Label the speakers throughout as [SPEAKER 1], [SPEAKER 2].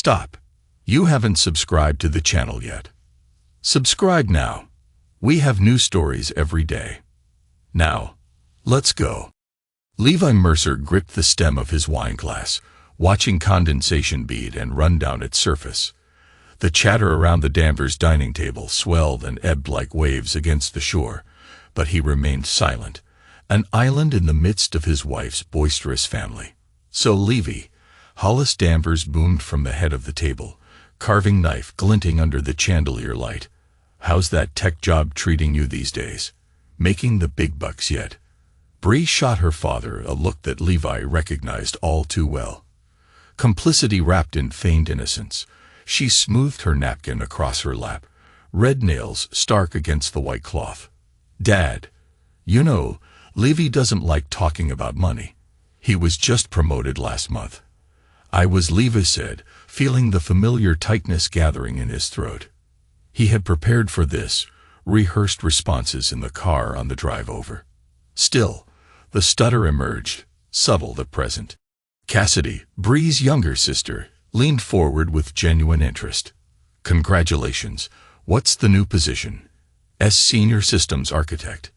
[SPEAKER 1] Stop. You haven't subscribed to the channel yet. Subscribe now. We have new stories every day. Now, let's go. Levi Mercer gripped the stem of his wine glass, watching condensation bead and run down its surface. The chatter around the Danvers dining table swelled and ebbed like waves against the shore, but he remained silent, an island in the midst of his wife's boisterous family. So Levi, Hollis Danvers boomed from the head of the table, carving knife glinting under the chandelier light. How's that tech job treating you these days? Making the big bucks yet? Bree shot her father a look that Levi recognized all too well. Complicity wrapped in feigned innocence. She smoothed her napkin across her lap, red nails stark against the white cloth. Dad, you know, Levi doesn't like talking about money. He was just promoted last month. Levi said, feeling the familiar tightness gathering in his throat. He had prepared for this, rehearsed responses in the car on the drive over. Still, the stutter emerged, subtle but present. Cassidy, Bree's younger sister, leaned forward with genuine interest. Congratulations. What's the new position? As senior systems architect.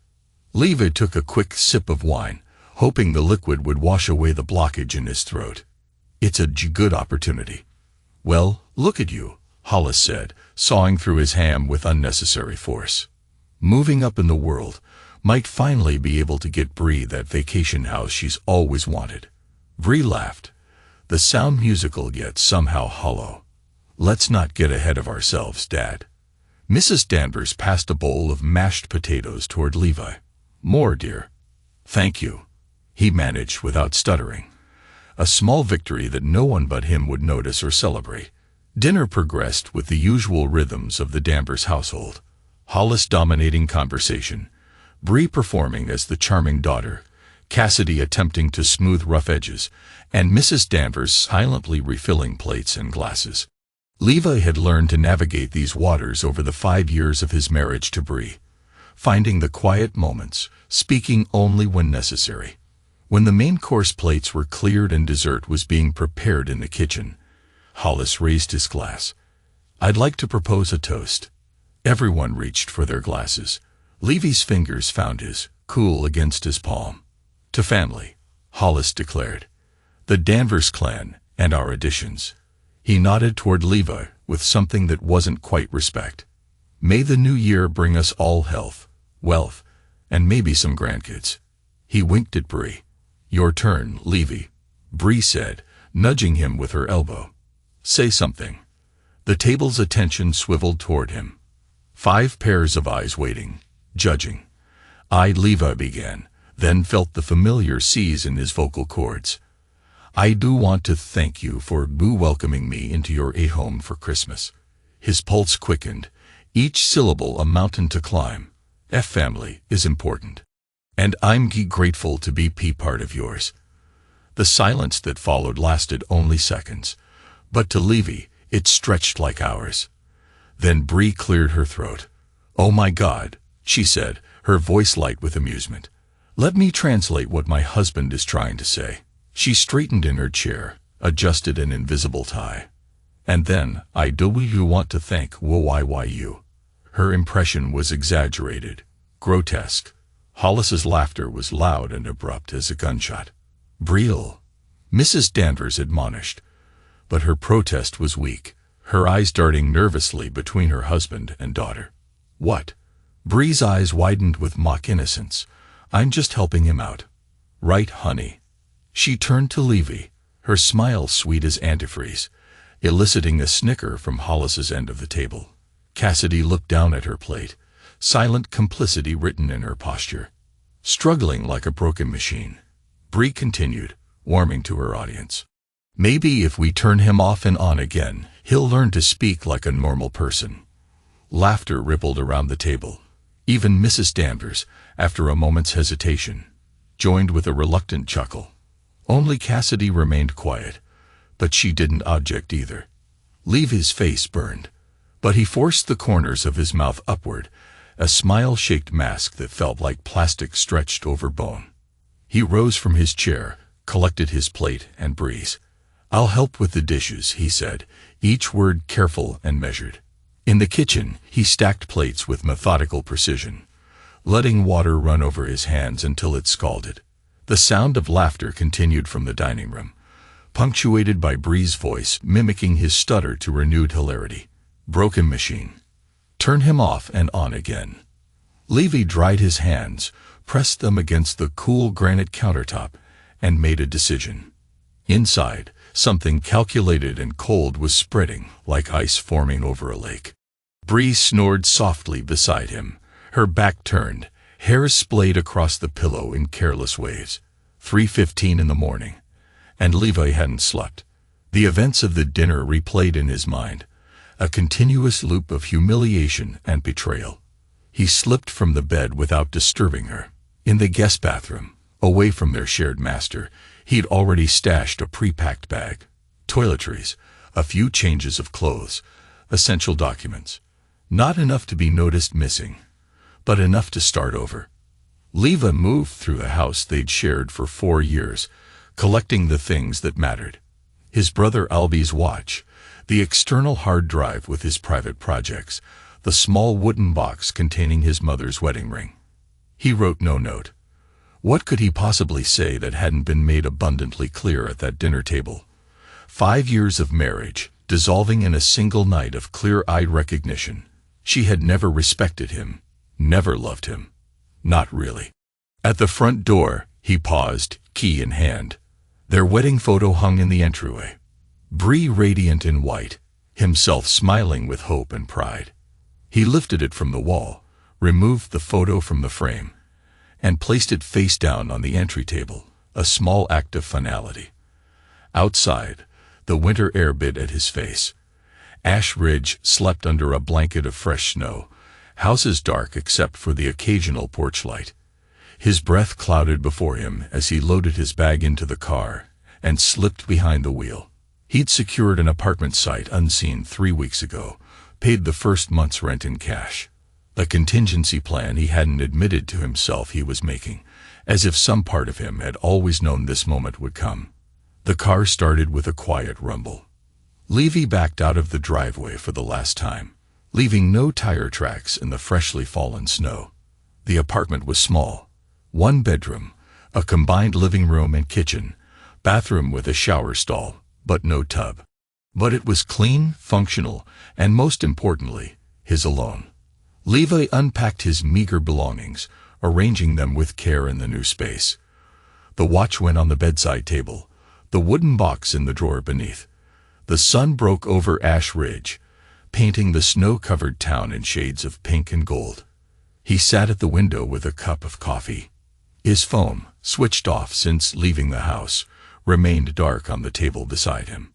[SPEAKER 1] Levi took a quick sip of wine, hoping the liquid would wash away the blockage in his throat. It's a good opportunity. Well, look at you, Hollis said, sawing through his ham with unnecessary force. Moving up in the world, might finally be able to get Bree that vacation house she's always wanted. Bree laughed, the sound musical yet somehow hollow. Let's not get ahead of ourselves, Dad. Mrs. Danvers passed a bowl of mashed potatoes toward Levi. More, dear. Thank you, he managed without stuttering. A small victory that no one but him would notice or celebrate. Dinner progressed with the usual rhythms of the Danvers household. Hollis dominating conversation, Bree performing as the charming daughter, Cassidy attempting to smooth rough edges, and Mrs. Danvers silently refilling plates and glasses. Levi had learned to navigate these waters over the 5 years of his marriage to Bree, finding the quiet moments, speaking only when necessary. When the main course plates were cleared and dessert was being prepared in the kitchen, Hollis raised his glass. I'd like to propose a toast. Everyone reached for their glasses. Levi's fingers found his, cool against his palm. To family, Hollis declared. The Danvers clan and our additions. He nodded toward Levi with something that wasn't quite respect. May the new year bring us all health, wealth, and maybe some grandkids. He winked at Bree. Your turn, Levi, Bree said, nudging him with her elbow. Say something. The table's attention swiveled toward him. 5 pairs of eyes waiting, judging. Levi began, then felt the familiar seize in his vocal cords. I do want to thank you for welcoming me into your home for Christmas. His pulse quickened, each syllable a mountain to climb. Family is important. And I'm grateful to be part of yours. The silence that followed lasted only seconds, but to Levi, it stretched like hours. Then Bree cleared her throat. Oh my God, she said, her voice light with amusement. Let me translate what my husband is trying to say. She straightened in her chair, adjusted an invisible tie. And then, I do want to thank you. Her impression was exaggerated, grotesque. Hollis's laughter was loud and abrupt as a gunshot. Breel, Mrs. Danvers admonished. But her protest was weak, her eyes darting nervously between her husband and daughter. What? Bree's eyes widened with mock innocence. I'm just helping him out. Right, honey? She turned to Levi, her smile sweet as antifreeze, eliciting a snicker from Hollis's end of the table. Cassidy looked down at her plate, silent complicity written in her posture. Struggling like a broken machine, Bree continued, warming to her audience. Maybe if we turn him off and on again, he'll learn to speak like a normal person. Laughter rippled around the table. Even Mrs. Danvers, after a moment's hesitation, joined with a reluctant chuckle. Only Cassidy remained quiet, but she didn't object either. Levi's face burned, but he forced the corners of his mouth upward, a smile-shaped mask that felt like plastic stretched over bone. He rose from his chair, collected his plate and Bree's. "I'll help with the dishes," he said, each word careful and measured. In the kitchen, he stacked plates with methodical precision, letting water run over his hands until it scalded. The sound of laughter continued from the dining room, punctuated by Bree's voice mimicking his stutter to renewed hilarity. "Broken machine. Turn him off and on again." Levy dried his hands, pressed them against the cool granite countertop, and made a decision. Inside, something calculated and cold was spreading, like ice forming over a lake. Bree snored softly beside him, her back turned, hair splayed across the pillow in careless waves. 3:15 in the morning, and Levi hadn't slept. The events of the dinner replayed in his mind, a continuous loop of humiliation and betrayal. He slipped from the bed without disturbing her. In the guest bathroom, away from their shared master, he'd already stashed a pre-packed bag. Toiletries, a few changes of clothes, essential documents. Not enough to be noticed missing, but enough to start over. Levi moved through the house they'd shared for 4 years, collecting the things that mattered. His brother Albie's watch, the external hard drive with his private projects, the small wooden box containing his mother's wedding ring. He wrote no note. What could he possibly say that hadn't been made abundantly clear at that dinner table? 5 years of marriage, dissolving in a single night of clear-eyed recognition. She had never respected him, never loved him. Not really. At the front door, he paused, key in hand. Their wedding photo hung in the entryway. Bree radiant in white, himself smiling with hope and pride. He lifted it from the wall, removed the photo from the frame, and placed it face down on the entry table, a small act of finality. Outside, the winter air bit at his face. Ash Ridge slept under a blanket of fresh snow, houses dark except for the occasional porch light. His breath clouded before him as he loaded his bag into the car and slipped behind the wheel. He'd secured an apartment site unseen 3 weeks ago, paid the first month's rent in cash. A contingency plan he hadn't admitted to himself he was making, as if some part of him had always known this moment would come. The car started with a quiet rumble. Levy backed out of the driveway for the last time, leaving no tire tracks in the freshly fallen snow. The apartment was small. 1 bedroom, a combined living room and kitchen, bathroom with a shower stall, but no tub. But it was clean, functional, and most importantly, his alone. Levi unpacked his meager belongings, arranging them with care in the new space. The watch went on the bedside table, the wooden box in the drawer beneath. The sun broke over Ash Ridge, painting the snow-covered town in shades of pink and gold. He sat at the window with a cup of coffee. His phone, switched off since leaving the house, remained dark on the table beside him.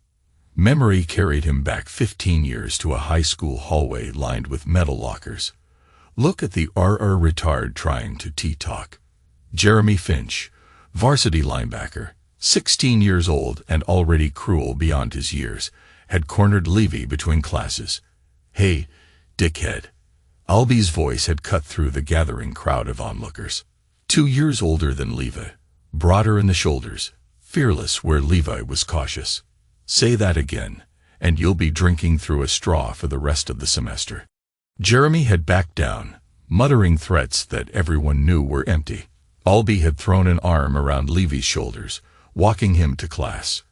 [SPEAKER 1] Memory carried him back 15 years to a high school hallway lined with metal lockers. Look at the RR retard trying to tea-talk. Jeremy Finch, varsity linebacker, 16 years old and already cruel beyond his years, had cornered Levy between classes. "Hey, dickhead." Albie's voice had cut through the gathering crowd of onlookers. 2 years older than Levi, broader in the shoulders, fearless where Levi was cautious. "Say that again, and you'll be drinking through a straw for the rest of the semester." Jeremy had backed down, muttering threats that everyone knew were empty. Albie had thrown an arm around Levy's shoulders, walking him to class.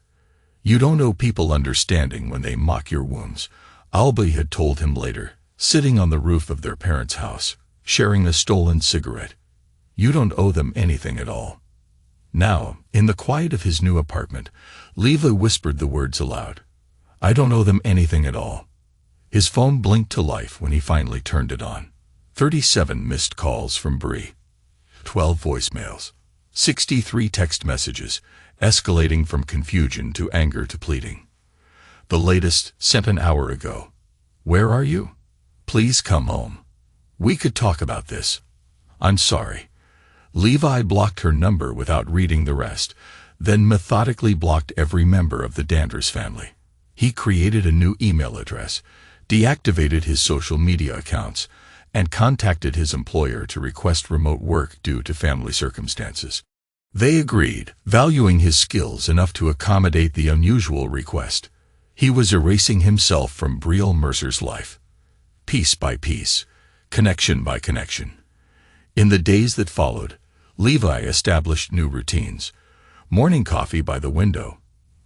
[SPEAKER 1] "You don't owe people understanding when they mock your wounds," Albie had told him later, sitting on the roof of their parents' house, sharing a stolen cigarette. "You don't owe them anything at all." Now, in the quiet of his new apartment, Levi whispered the words aloud. "I don't owe them anything at all." His phone blinked to life when he finally turned it on. 37 missed calls from Bree. 12 voicemails. 63 text messages, escalating from confusion to anger to pleading. The latest, sent an hour ago. "Where are you? Please come home. We could talk about this. I'm sorry." Levi blocked her number without reading the rest, then methodically blocked every member of the Danders family. He created a new email address, deactivated his social media accounts, and contacted his employer to request remote work due to family circumstances. They agreed, valuing his skills enough to accommodate the unusual request. He was erasing himself from Betrayal Mercer's life, piece by piece, connection by connection. In the days that followed, Levi established new routines. Morning coffee by the window,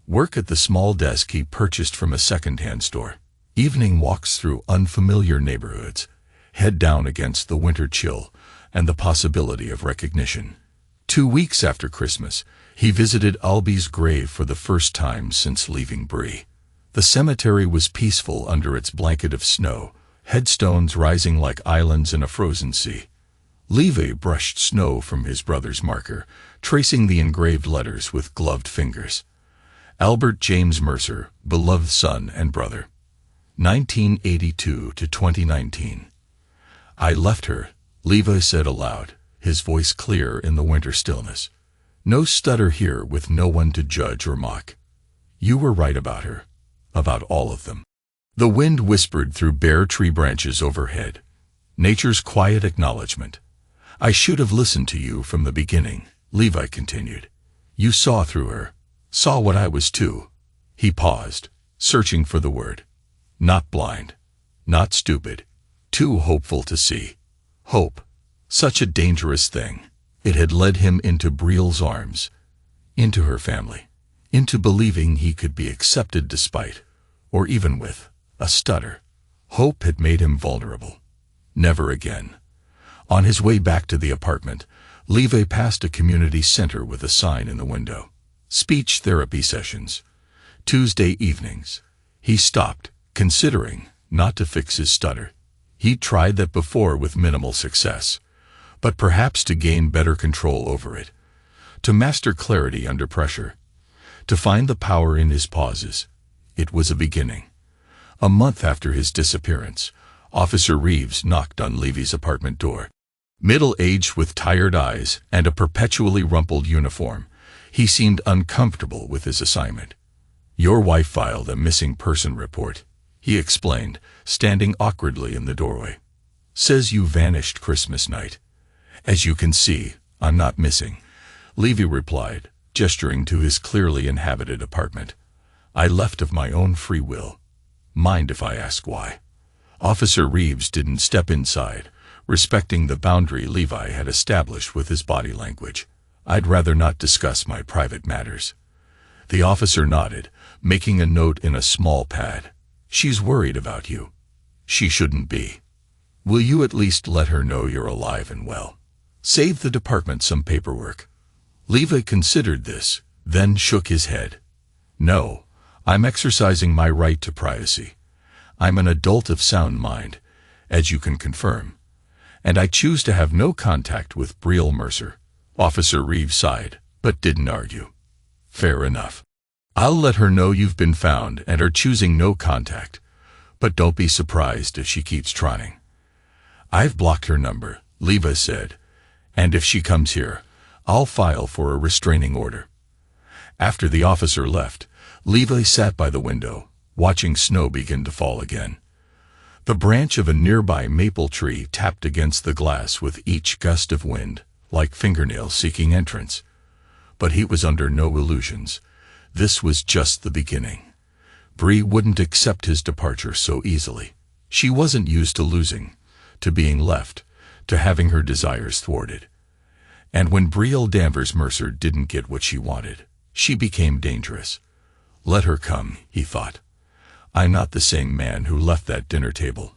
[SPEAKER 1] work at the small desk he purchased from a second-hand store, evening walks through unfamiliar neighborhoods, head down against the winter chill and the possibility of recognition. 2 weeks after Christmas, he visited Albie's grave for the first time since leaving Bree. The cemetery was peaceful under its blanket of snow, headstones rising like islands in a frozen sea. Levi brushed snow from his brother's marker, tracing the engraved letters with gloved fingers. Albert James Mercer, beloved son and brother. 1982 to 2019. I left her, Levi said aloud, his voice clear in the winter stillness. No stutter here, with no one to judge or mock. You were right about her. About all of them. The wind whispered through bare tree branches overhead. Nature's quiet acknowledgement. I should have listened to you from the beginning, Levi continued. You saw through her. Saw what I was too. He paused, searching for the word. Not blind. Not stupid. Too hopeful to see. Hope. Such a dangerous thing. It had led him into Betrayal's arms. Into her family. Into believing he could be accepted despite, or even with, a stutter. Hope had made him vulnerable. Never again. On his way back to the apartment, Levi passed a community center with a sign in the window. Speech therapy sessions. Tuesday evenings. He stopped, considering not to fix his stutter. He'd tried that before with minimal success, but perhaps to gain better control over it. To master clarity under pressure. To find the power in his pauses. It was a beginning. A month after his disappearance, Officer Reeves knocked on Levy's apartment door. Middle-aged with tired eyes and a perpetually rumpled uniform, he seemed uncomfortable with his assignment. Your wife filed a missing person report, he explained, standing awkwardly in the doorway. Says you vanished Christmas night. As you can see, I'm not missing, Levy replied, gesturing to his clearly inhabited apartment. I left of my own free will. Mind if I ask why? Officer Reeves didn't step inside, respecting the boundary Levi had established with his body language. I'd rather not discuss my private matters. The officer nodded, making a note in a small pad. She's worried about you. She shouldn't be. Will you at least let her know you're alive and well? Save the department some paperwork. Levi considered this, then shook his head. No, I'm exercising my right to privacy. I'm an adult of sound mind, as you can confirm. And I choose to have no contact with Betrayal Mercer. Officer Reeves sighed, but didn't argue. Fair enough. I'll let her know you've been found and are choosing no contact. But don't be surprised if she keeps trying. I've blocked her number, Levi said. And if she comes here, I'll file for a restraining order. After the officer left, Levi sat by the window, watching snow begin to fall again. The branch of a nearby maple tree tapped against the glass with each gust of wind, like fingernails seeking entrance. But he was under no illusions. This was just the beginning. Bree wouldn't accept his departure so easily. She wasn't used to losing, to being left, to having her desires thwarted. And when Betrayal Danvers Mercer didn't get what she wanted, she became dangerous. Let her come, he thought. I'm not the same man who left that dinner table.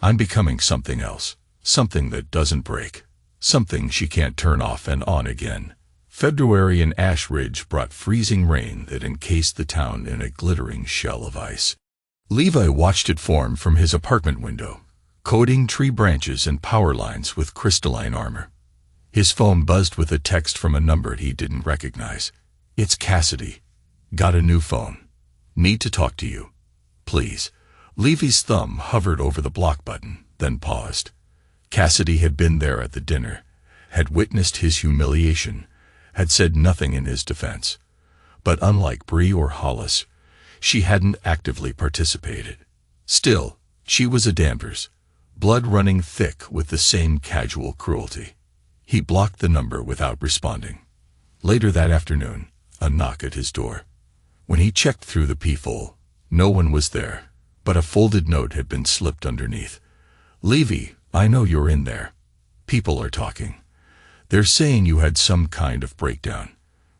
[SPEAKER 1] I'm becoming something else, something that doesn't break, something she can't turn off and on again. February in Ash Ridge brought freezing rain that encased the town in a glittering shell of ice. Levi watched it form from his apartment window, coating tree branches and power lines with crystalline armor. His phone buzzed with a text from a number he didn't recognize. It's Cassidy. Got a new phone. Need to talk to you. Please. Levy's thumb hovered over the block button, then paused. Cassidy had been there at the dinner, had witnessed his humiliation, had said nothing in his defense. But unlike Bree or Hollis, she hadn't actively participated. Still, she was a Danvers, blood running thick with the same casual cruelty. He blocked the number without responding. Later that afternoon, a knock at his door. When he checked through the peephole, no one was there, but a folded note had been slipped underneath. "Levy, I know you're in there. People are talking. They're saying you had some kind of breakdown.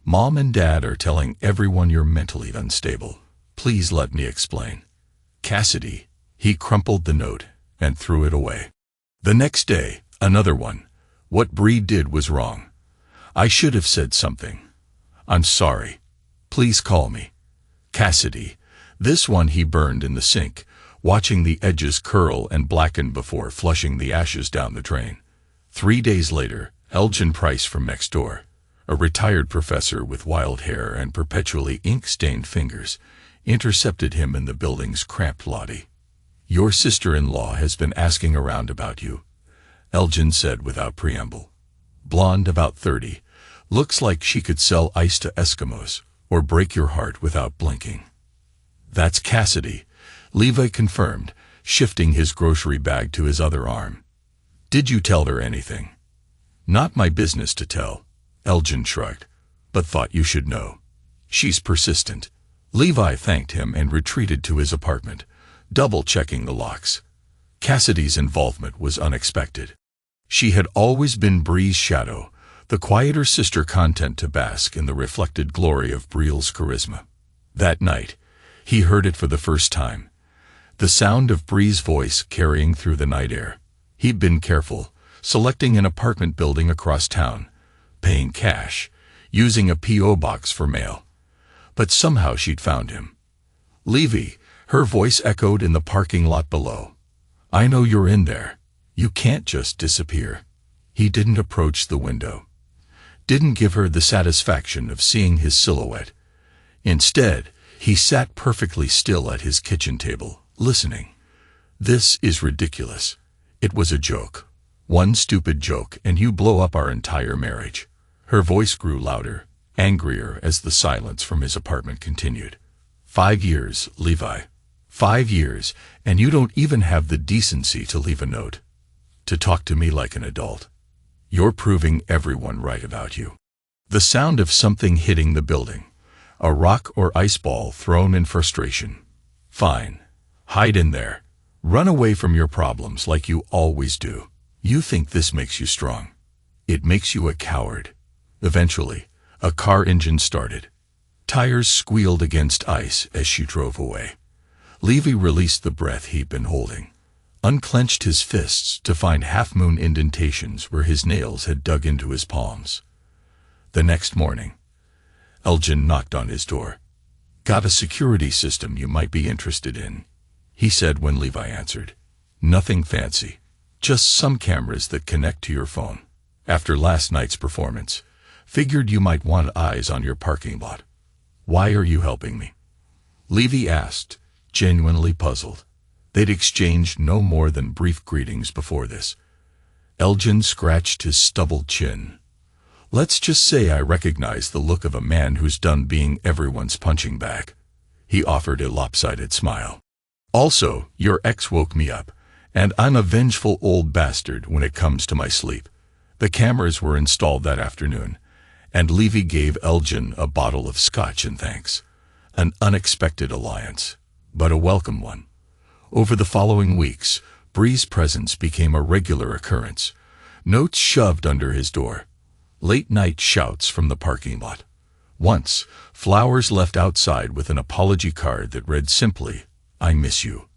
[SPEAKER 1] Mom and Dad are telling everyone you're mentally unstable. Please let me explain. Cassidy." He crumpled the note and threw it away. The next day, another one. "What Bree did was wrong. I should have said something. I'm sorry. Please call me. Cassidy." This one he burned in the sink, watching the edges curl and blacken before flushing the ashes down the drain. 3 days later, Elgin Price from next door, a retired professor with wild hair and perpetually ink-stained fingers, intercepted him in the building's cramped lobby. "Your sister-in-law has been asking around about you," Elgin said without preamble. "Blonde, about 30, looks like she could sell ice to Eskimos or break your heart without blinking." "That's Cassidy," Levi confirmed, shifting his grocery bag to his other arm. "Did you tell her anything?" "Not my business to tell," Elgin shrugged, "but thought you should know. She's persistent." Levi thanked him and retreated to his apartment, double-checking the locks. Cassidy's involvement was unexpected. She had always been Bree's shadow, the quieter sister content to bask in the reflected glory of Breel's charisma. That night, he heard it for the first time. The sound of Bree's voice carrying through the night air. He'd been careful, selecting an apartment building across town, paying cash, using a P.O. box for mail. But somehow she'd found him. "Levy," her voice echoed in the parking lot below. "I know you're in there. You can't just disappear." He didn't approach the window. Didn't give her the satisfaction of seeing his silhouette. Instead, he sat perfectly still at his kitchen table, listening. "This is ridiculous. It was a joke. One stupid joke and you blow up our entire marriage." Her voice grew louder, angrier as the silence from his apartment continued. 5 years, Levi. 5 years, and you don't even have the decency to leave a note. To talk to me like an adult. You're proving everyone right about you. The sound of something hitting the building. A rock or ice ball thrown in frustration. "Fine. Hide in there. Run away from your problems like you always do. You think this makes you strong. It makes you a coward." Eventually, a car engine started. Tires squealed against ice as she drove away. Levy released the breath he'd been holding, unclenched his fists to find half-moon indentations where his nails had dug into his palms. The next morning, Elgin knocked on his door. "Got a security system you might be interested in," he said when Levi answered. "Nothing fancy. Just some cameras that connect to your phone. After last night's performance, figured you might want eyes on your parking lot." "Why are you helping me?" Levy asked, genuinely puzzled. They'd exchanged no more than brief greetings before this. Elgin scratched his stubbled chin. "Let's just say I recognize the look of a man who's done being everyone's punching bag." He offered a lopsided smile. "Also, your ex woke me up, and I'm a vengeful old bastard when it comes to my sleep." The cameras were installed that afternoon, and Levy gave Elgin a bottle of scotch in thanks. An unexpected alliance, but a welcome one. Over the following weeks, Bree's presence became a regular occurrence. Notes shoved under his door. Late-night shouts from the parking lot. Once, flowers left outside with an apology card that read simply, "I miss you.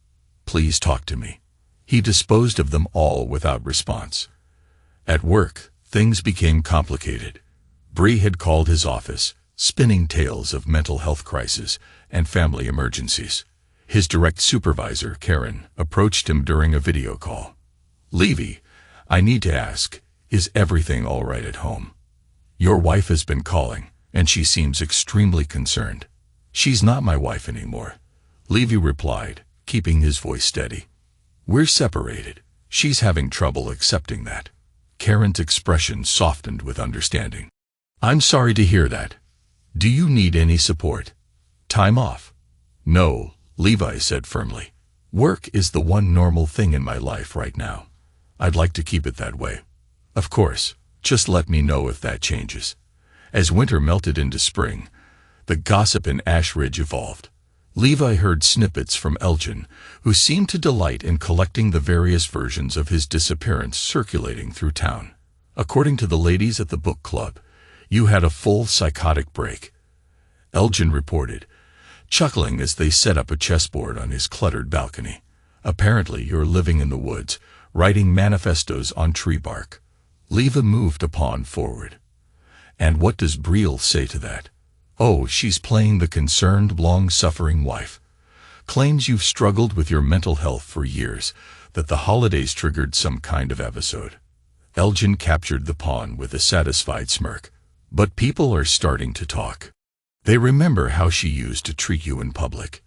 [SPEAKER 1] Please talk to me." He disposed of them all without response. At work, things became complicated. Bree had called his office, spinning tales of mental health crises and family emergencies. His direct supervisor, Karen, approached him during a video call. "Levy, I need to ask, is everything all right at home? Your wife has been calling, and she seems extremely concerned." "She's not my wife anymore," Levy replied, keeping his voice steady. "We're separated. She's having trouble accepting that." Karen's expression softened with understanding. "I'm sorry to hear that. Do you need any support? Time off?" "No," Levi said firmly. "Work is the one normal thing in my life right now. I'd like to keep it that way. Of course, just let me know if that changes." As winter melted into spring, the gossip in Ash Ridge evolved. Levi heard snippets from Elgin, who seemed to delight in collecting the various versions of his disappearance circulating through town. According to the ladies at the book club, you had a full psychotic break, Elgin reported, chuckling as they set up a chessboard on his cluttered balcony. Apparently you're living in the woods, writing manifestos on tree bark. Levi moved a pawn forward. And what does Brielle say to that? Oh, she's playing the concerned, long-suffering wife. Claims you've struggled with your mental health for years, that the holidays triggered some kind of episode. Elgin captured the pawn with a satisfied smirk. But people are starting to talk. They remember how she used to treat you in public.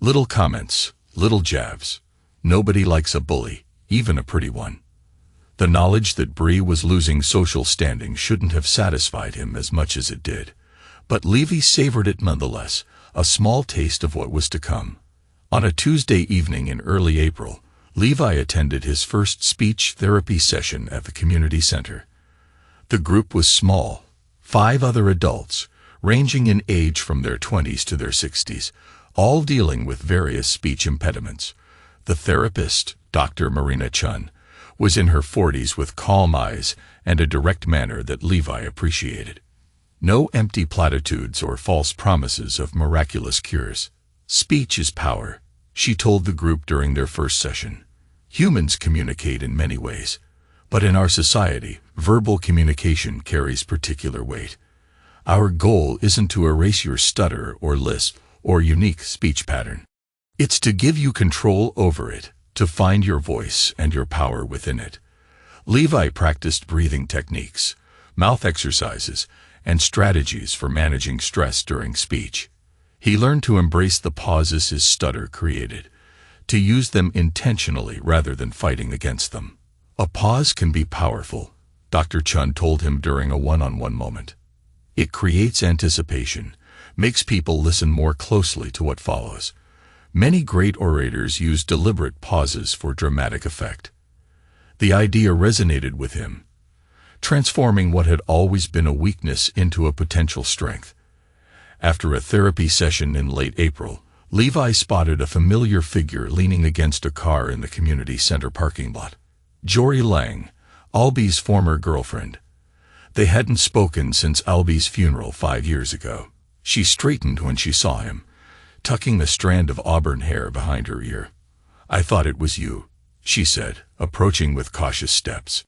[SPEAKER 1] Little comments, little jabs. Nobody likes a bully, even a pretty one. The knowledge that Bree was losing social standing shouldn't have satisfied him as much as it did. But Levi savored it nonetheless, a small taste of what was to come. On a Tuesday evening in early April, Levi attended his first speech therapy session at the community center. The group was small, 5 other adults, ranging in age from their 20s to their 60s, all dealing with various speech impediments. The therapist, Dr. Marina Chun, was in her 40s with calm eyes and a direct manner that Levi appreciated. No empty platitudes or false promises of miraculous cures. Speech is power, she told the group during their first session. Humans communicate in many ways, but in our society, verbal communication carries particular weight. Our goal isn't to erase your stutter or lisp or unique speech pattern. It's to give you control over it, to find your voice and your power within it. Levi practiced breathing techniques, mouth exercises, and strategies for managing stress during speech. He learned to embrace the pauses his stutter created, to use them intentionally rather than fighting against them. A pause can be powerful, Dr. Chun told him during a one-on-one moment. It creates anticipation, makes people listen more closely to what follows. Many great orators use deliberate pauses for dramatic effect. The idea resonated with him, transforming what had always been a weakness into a potential strength. After a therapy session in late April, Levi spotted a familiar figure leaning against a car in the community center parking lot. Jory Lang, Albie's former girlfriend. They hadn't spoken since Albie's funeral 5 years ago. She straightened when she saw him, tucking the strand of auburn hair behind her ear. I thought it was you, she said, approaching with cautious steps.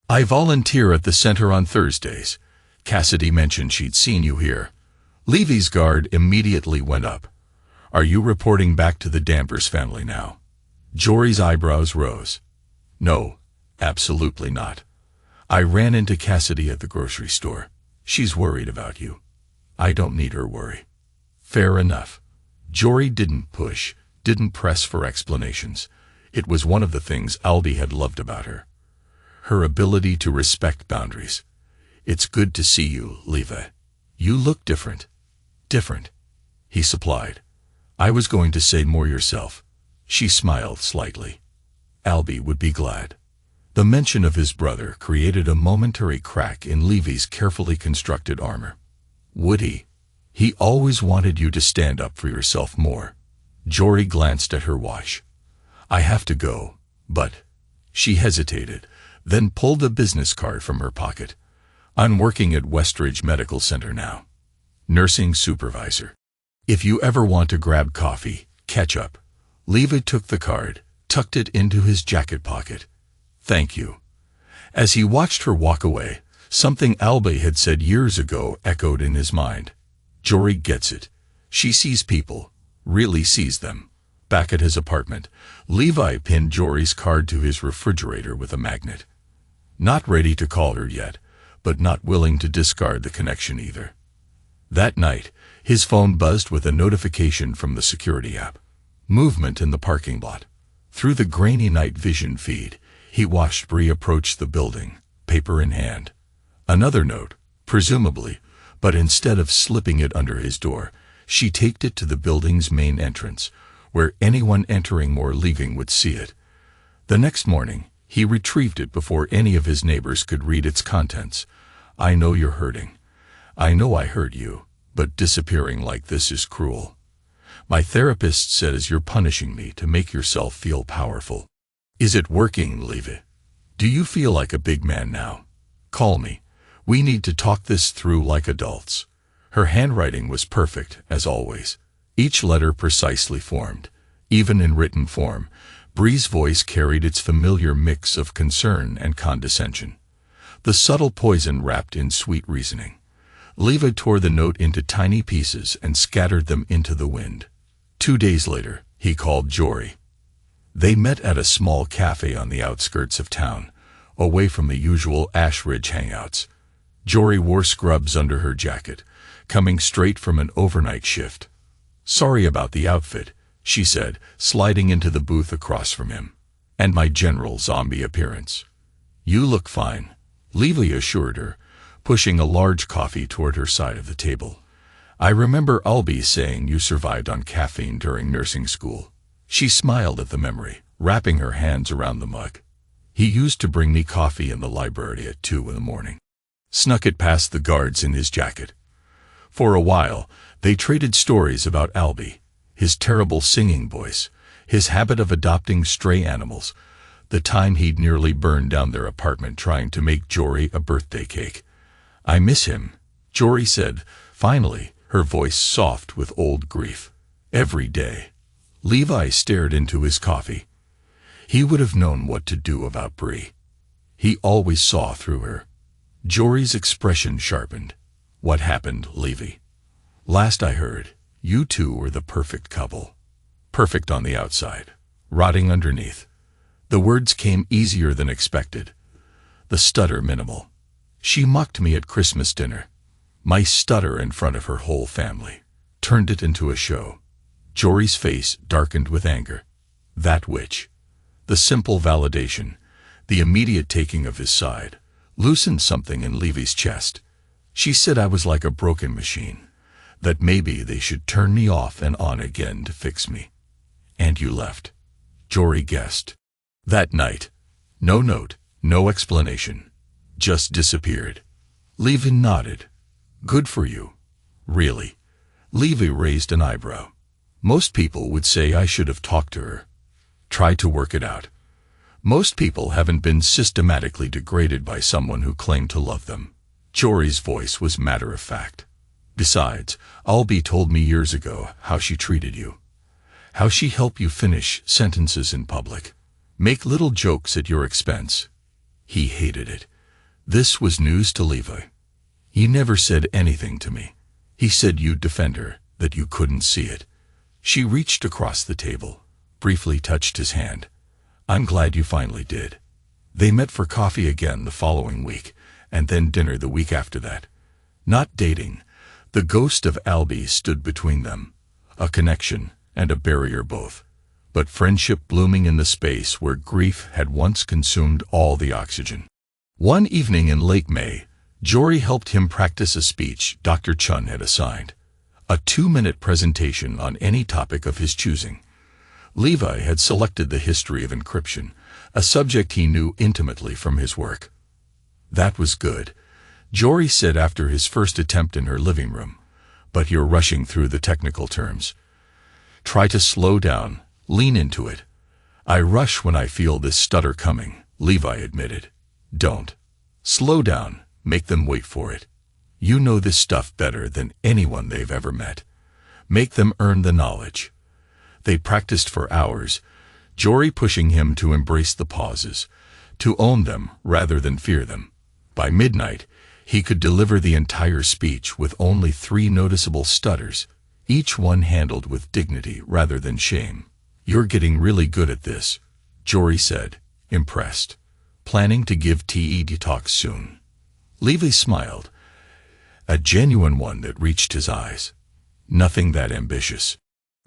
[SPEAKER 1] I volunteer at the center on Thursdays. Cassidy mentioned she'd seen you here. Levi's guard immediately went up. Are you reporting back to the Danvers family now? Jory's eyebrows rose. No, absolutely not. I ran into Cassidy at the grocery store. She's worried about you. I don't need her worry. Fair enough. Jory didn't push, didn't press for explanations. It was one of the things Albie had loved about her. Her ability to respect boundaries. It's good to see you, Levi. You look different. Different, he supplied. I was going to say more yourself. She smiled slightly. Albie would be glad. The mention of his brother created a momentary crack in Levi's carefully constructed armor. Would he? He always wanted you to stand up for yourself more. Jory glanced at her watch. I have to go, but... She hesitated, then pulled a business card from her pocket. I'm working at Westridge Medical Center now. Nursing supervisor. If you ever want to grab coffee, catch up. Levi took the card, tucked it into his jacket pocket. Thank you. As he watched her walk away, something Albie had said years ago echoed in his mind. Jory gets it. She sees people, really sees them. Back at his apartment, Levi pinned Jory's card to his refrigerator with a magnet. Not ready to call her yet, but not willing to discard the connection either. That night, his phone buzzed with a notification from the security app. Movement in the parking lot. Through the grainy night vision feed, he watched Bree approach the building, paper in hand. Another note, presumably, but instead of slipping it under his door, she taked it to the building's main entrance, where anyone entering or leaving would see it. The next morning, he retrieved it before any of his neighbors could read its contents. I know you're hurting. I know I hurt you, but disappearing like this is cruel. My therapist says you're punishing me to make yourself feel powerful. Is it working, Levi? Do you feel like a big man now? Call me. We need to talk this through like adults. Her handwriting was perfect, as always. Each letter precisely formed. Even in written form, Bree's voice carried its familiar mix of concern and condescension. The subtle poison wrapped in sweet reasoning. Levi tore the note into tiny pieces and scattered them into the wind. 2 days later, he called Jory. They met at a small cafe on the outskirts of town, away from the usual Ash Ridge hangouts. Jory wore scrubs under her jacket, coming straight from an overnight shift. Sorry about the outfit, she said, sliding into the booth across from him. And my general zombie appearance. You look fine, Levi assured her, pushing a large coffee toward her side of the table. I remember Albie saying you survived on caffeine during nursing school. She smiled at the memory, wrapping her hands around the mug. He used to bring me coffee in the library at 2 in the morning. Snuck it past the guards in his jacket. For a while, they traded stories about Albie, his terrible singing voice, his habit of adopting stray animals, the time he'd nearly burned down their apartment trying to make Jory a birthday cake. I miss him, Jory said, finally, her voice soft with old grief. Every day. Levi stared into his coffee. He would have known what to do about Bree. He always saw through her. Jory's expression sharpened. What happened, Levi? Last I heard, you two were the perfect couple. Perfect on the outside, rotting underneath. The words came easier than expected. The stutter minimal. She mocked me at Christmas dinner. My stutter in front of her whole family. Turned it into a show. Jory's face darkened with anger. That which. The simple validation, the immediate taking of his side, loosened something in Levi's chest. She said I was like a broken machine, that maybe they should turn me off and on again to fix me. And you left. Jory guessed. That night. No note, no explanation. Just disappeared. Levi nodded. Good for you. Really? Levi raised an eyebrow. Most people would say I should have talked to her. Tried to work it out. Most people haven't been systematically degraded by someone who claimed to love them. Jory's voice was matter of fact. Besides, Albie told me years ago how she treated you. How she helped you finish sentences in public. Make little jokes at your expense. He hated it. This was news to Levi. He never said anything to me. He said you'd defend her, that you couldn't see it. She reached across the table, briefly touched his hand. I'm glad you finally did. They met for coffee again the following week, and then dinner the week after that. Not dating. The ghost of Albie stood between them. A connection and a barrier both. But friendship blooming in the space where grief had once consumed all the oxygen. One evening in late May, Jory helped him practice a speech Dr. Chun had assigned. A 2-minute presentation on any topic of his choosing. Levi had selected the history of encryption, a subject he knew intimately from his work. That was good, Jory said after his first attempt in her living room. But you're rushing through the technical terms. Try to slow down, lean into it. I rush when I feel this stutter coming, Levi admitted. Don't. Slow down, make them wait for it. You know this stuff better than anyone they've ever met. Make them earn the knowledge. They practiced for hours, Jory pushing him to embrace the pauses, to own them rather than fear them. By midnight, he could deliver the entire speech with only 3 noticeable stutters, each one handled with dignity rather than shame. You're getting really good at this, Jory said, impressed. Planning to give TED talks soon. Levi smiled, a genuine one that reached his eyes. Nothing that ambitious.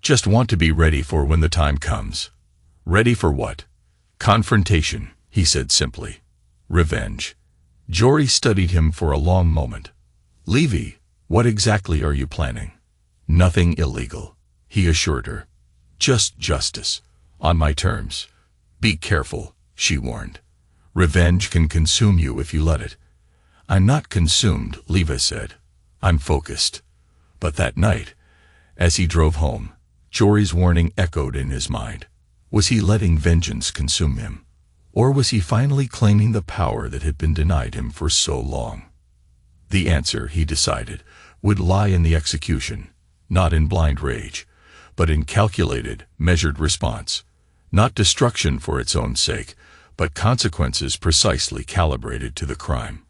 [SPEAKER 1] Just want to be ready for when the time comes. Ready for what? Confrontation, he said simply. Revenge. Jory studied him for a long moment. Levi, what exactly are you planning? Nothing illegal, he assured her. Just justice. On my terms. Be careful, she warned. Revenge can consume you if you let it. I'm not consumed, Levi said. I'm focused. But that night, as he drove home, Jory's warning echoed in his mind. Was he letting vengeance consume him? Or was he finally claiming the power that had been denied him for so long? The answer, he decided, would lie in the execution, not in blind rage, but in calculated, measured response. Not destruction for its own sake, but consequences precisely calibrated to the crime.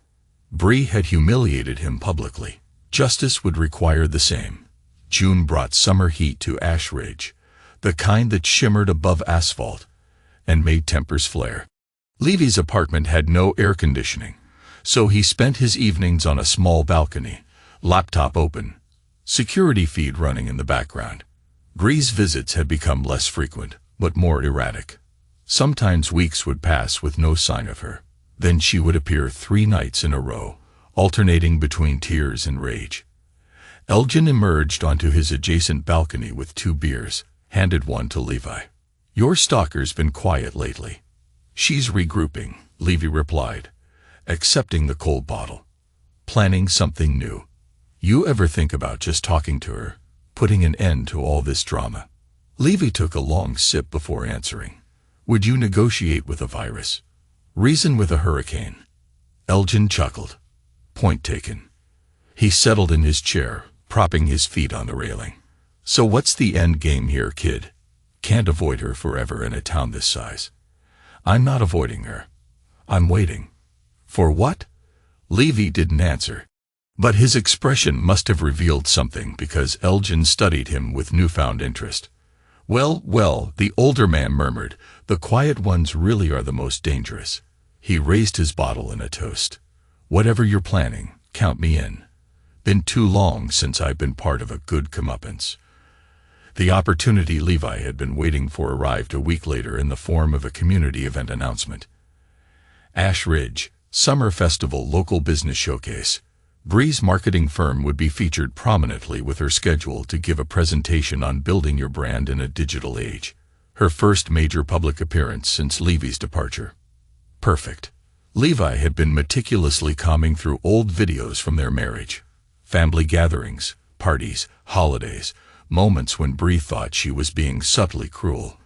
[SPEAKER 1] Bree had humiliated him publicly. Justice would require the same. June brought summer heat to Ash Ridge, the kind that shimmered above asphalt and made tempers flare. Levy's apartment had no air conditioning, so he spent his evenings on a small balcony, laptop open, security feed running in the background. Bree's visits had become less frequent, but more erratic. Sometimes weeks would pass with no sign of her. Then she would appear 3 nights in a row, alternating between tears and rage. Elgin emerged onto his adjacent balcony with 2 beers, handed one to Levi. Your stalker's been quiet lately. She's regrouping, Levy replied, accepting the cold bottle. Planning something new. You ever think about just talking to her, putting an end to all this drama? Levy took a long sip before answering. Would you negotiate with a virus? Reason with a hurricane? Elgin chuckled. Point taken. He settled in his chair, propping his feet on the railing. So what's the end game here, kid? Can't avoid her forever in a town this size. I'm not avoiding her. I'm waiting. For what? Levy didn't answer. But his expression must have revealed something because Elgin studied him with newfound interest. Well, the older man murmured, the quiet ones really are the most dangerous. He raised his bottle in a toast. Whatever you're planning, count me in. Been too long since I've been part of a good comeuppance. The opportunity Levi had been waiting for arrived a week later in the form of a community event announcement. Ash Ridge, Summer Festival Local Business Showcase. Bree's marketing firm would be featured prominently with her schedule to give a presentation on building your brand in a digital age. Her first major public appearance since Levy's departure. Perfect. Levi had been meticulously combing through old videos from their marriage. Family gatherings, parties, holidays, moments when Bree thought she was being subtly cruel.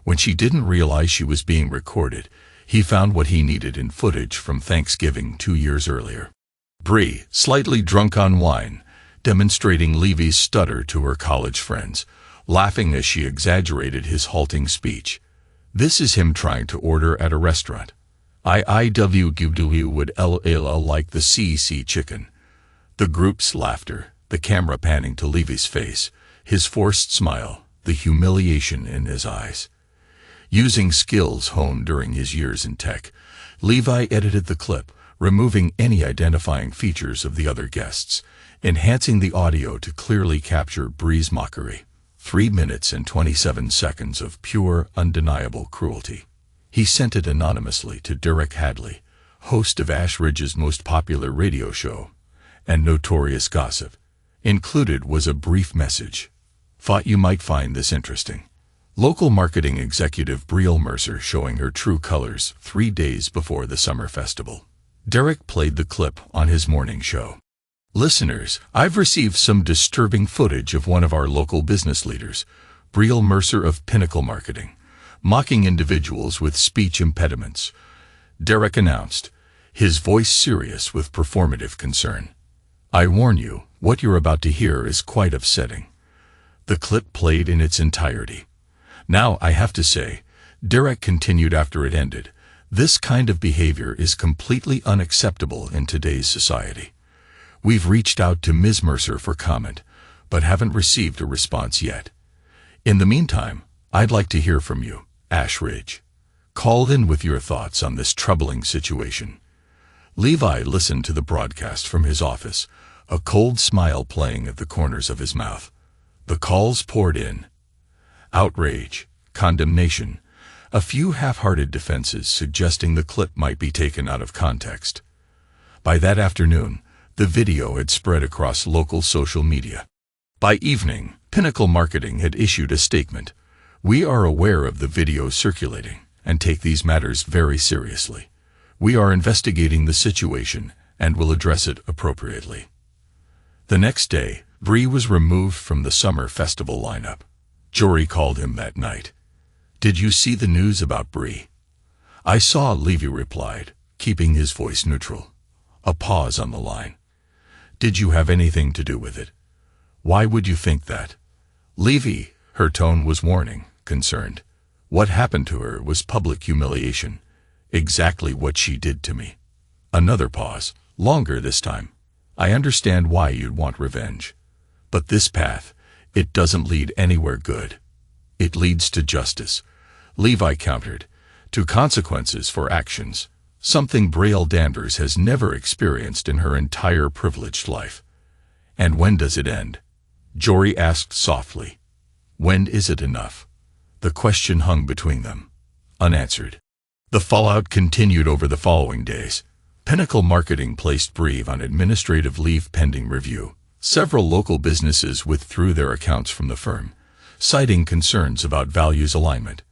[SPEAKER 1] When she didn't realize she was being recorded, he found what he needed in footage from Thanksgiving 2 years earlier. Bree, slightly drunk on wine, demonstrating Levy's stutter to her college friends, laughing as she exaggerated his halting speech. This is him trying to order at a restaurant. I would LL like the CC chicken. The group's laughter, the camera panning to Levy's face, his forced smile, the humiliation in his eyes. Using skills honed during his years in tech, Levi edited the clip, removing any identifying features of the other guests, enhancing the audio to clearly capture Bree's mockery. 3 minutes and 27 seconds of pure, undeniable cruelty. He sent it anonymously to Derek Hadley, host of Ash Ridge's most popular radio show, and notorious gossip. Included was a brief message. Thought you might find this interesting. Local marketing executive Bree Mercer showing her true colors 3 days before the summer festival. Derek played the clip on his morning show. Listeners, I've received some disturbing footage of one of our local business leaders, Bree Mercer of Pinnacle Marketing, mocking individuals with speech impediments. Derek announced, his voice serious with performative concern. I warn you, what you're about to hear is quite upsetting. The clip played in its entirety. Now, I have to say, Derek continued after it ended, this kind of behavior is completely unacceptable in today's society. We've reached out to Ms. Mercer for comment, but haven't received a response yet. In the meantime, I'd like to hear from you, Ash Ridge. Call in with your thoughts on this troubling situation. Levi listened to the broadcast from his office, a cold smile playing at the corners of his mouth. The calls poured in. Outrage, condemnation, a few half-hearted defenses suggesting the clip might be taken out of context. By that afternoon, the video had spread across local social media. By evening, Pinnacle Marketing had issued a statement. We are aware of the video circulating and take these matters very seriously. We are investigating the situation and will address it appropriately. The next day, Bree was removed from the summer festival lineup. Jory called him that night. "Did you see the news about Bree?" "I saw," Levy replied, keeping his voice neutral. A pause on the line. "Did you have anything to do with it?" "Why would you think that?" "Levy," her tone was warning, concerned. "What happened to her was public humiliation. Exactly what she did to me." Another pause, longer this time. "I understand why you'd want revenge. But this path, it doesn't lead anywhere good. It leads to justice," Levi countered, "to consequences for actions, something Braille Danvers has never experienced in her entire privileged life." "And when does it end?" Jory asked softly. "When is it enough?" The question hung between them, unanswered. The fallout continued over the following days. Pinnacle Marketing placed Bree on administrative leave pending review. Several local businesses withdrew their accounts from the firm, citing concerns about values alignment.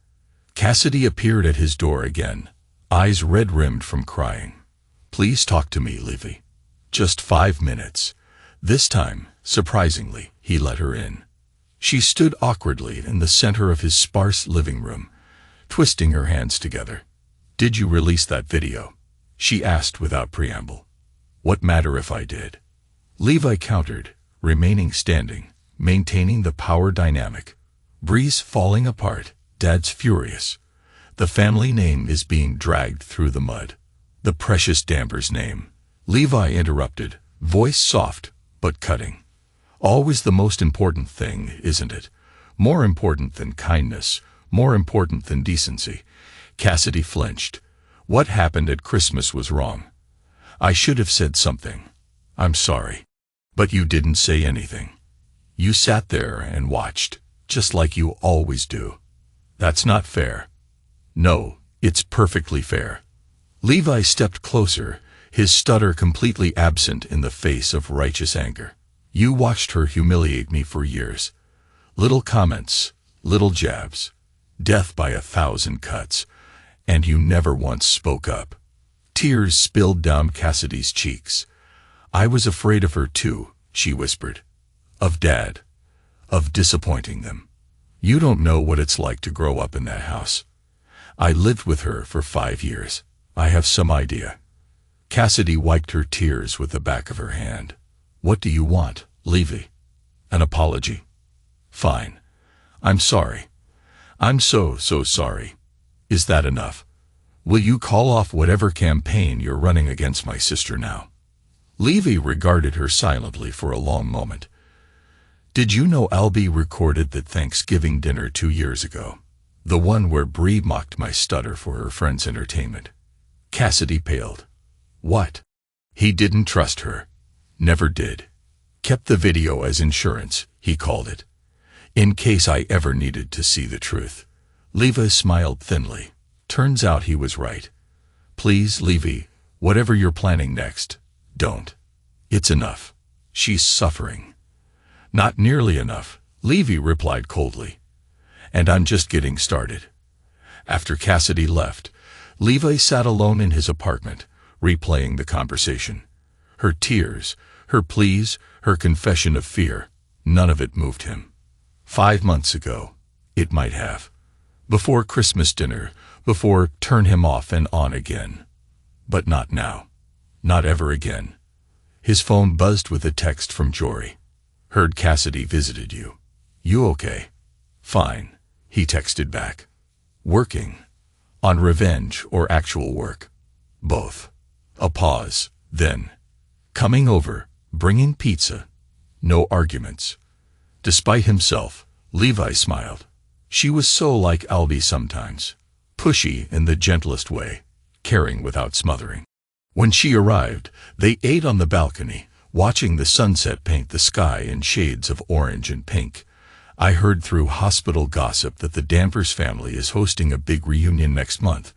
[SPEAKER 1] Cassidy appeared at his door again, eyes red-rimmed from crying. "Please talk to me, Levy. Just 5 minutes." This time, surprisingly, he let her in. She stood awkwardly in the center of his sparse living room, twisting her hands together. "Did you release that video?" she asked without preamble. "What matter if I did?" Levi countered, remaining standing, maintaining the power dynamic. "Bree's falling apart. Dad's furious. The family name is being dragged through the mud." "The precious Danvers name," Levi interrupted, voice soft but cutting. "Always the most important thing, isn't it? More important than kindness, more important than decency." Cassidy flinched. "What happened at Christmas was wrong. I should have said something. I'm sorry. But you didn't say anything. You sat there and watched, just like you always do. That's not fair." "No, it's perfectly fair." Levi stepped closer, his stutter completely absent in the face of righteous anger. "You watched her humiliate me for years. Little comments, little jabs, death by 1,000 cuts, and you never once spoke up." Tears spilled down Cassidy's cheeks. "I was afraid of her too," she whispered. "Of Dad. Of disappointing them. You don't know what it's like to grow up in that house. I lived with her for 5 years. I have some idea." Cassidy wiped her tears with the back of her hand. "What do you want, Levy? An apology?" "Fine. I'm sorry. I'm so sorry. Is that enough? Will you call off whatever campaign you're running against my sister now?" Levy regarded her silently for a long moment. "Did you know Albie recorded that Thanksgiving dinner 2 years ago? The one where Bree mocked my stutter for her friend's entertainment." Cassidy paled. "What?" "He didn't trust her. Never did. Kept the video as insurance, he called it. In case I ever needed to see the truth." Levi smiled thinly. "Turns out he was right. Please, Levy, whatever you're planning next, don't. It's enough. She's suffering." "Not nearly enough," Levy replied coldly. "And I'm just getting started." After Cassidy left, Levi sat alone in his apartment, replaying the conversation. Her tears, her pleas, her confession of fear, none of it moved him. 5 months ago, it might have. Before Christmas dinner, before turn him off and on again. But not now. Not ever again. His phone buzzed with a text from Jory. "Heard Cassidy visited you. You okay?" "Fine," he texted back. "Working? On revenge or actual work?" "Both." A pause, then, "Coming over, bringing pizza. No arguments." Despite himself, Levi smiled. She was so like Albie sometimes. Pushy in the gentlest way, caring without smothering. When she arrived, they ate on the balcony, watching the sunset paint the sky in shades of orange and pink. "I heard through hospital gossip that the Danvers family is hosting a big reunion next month,"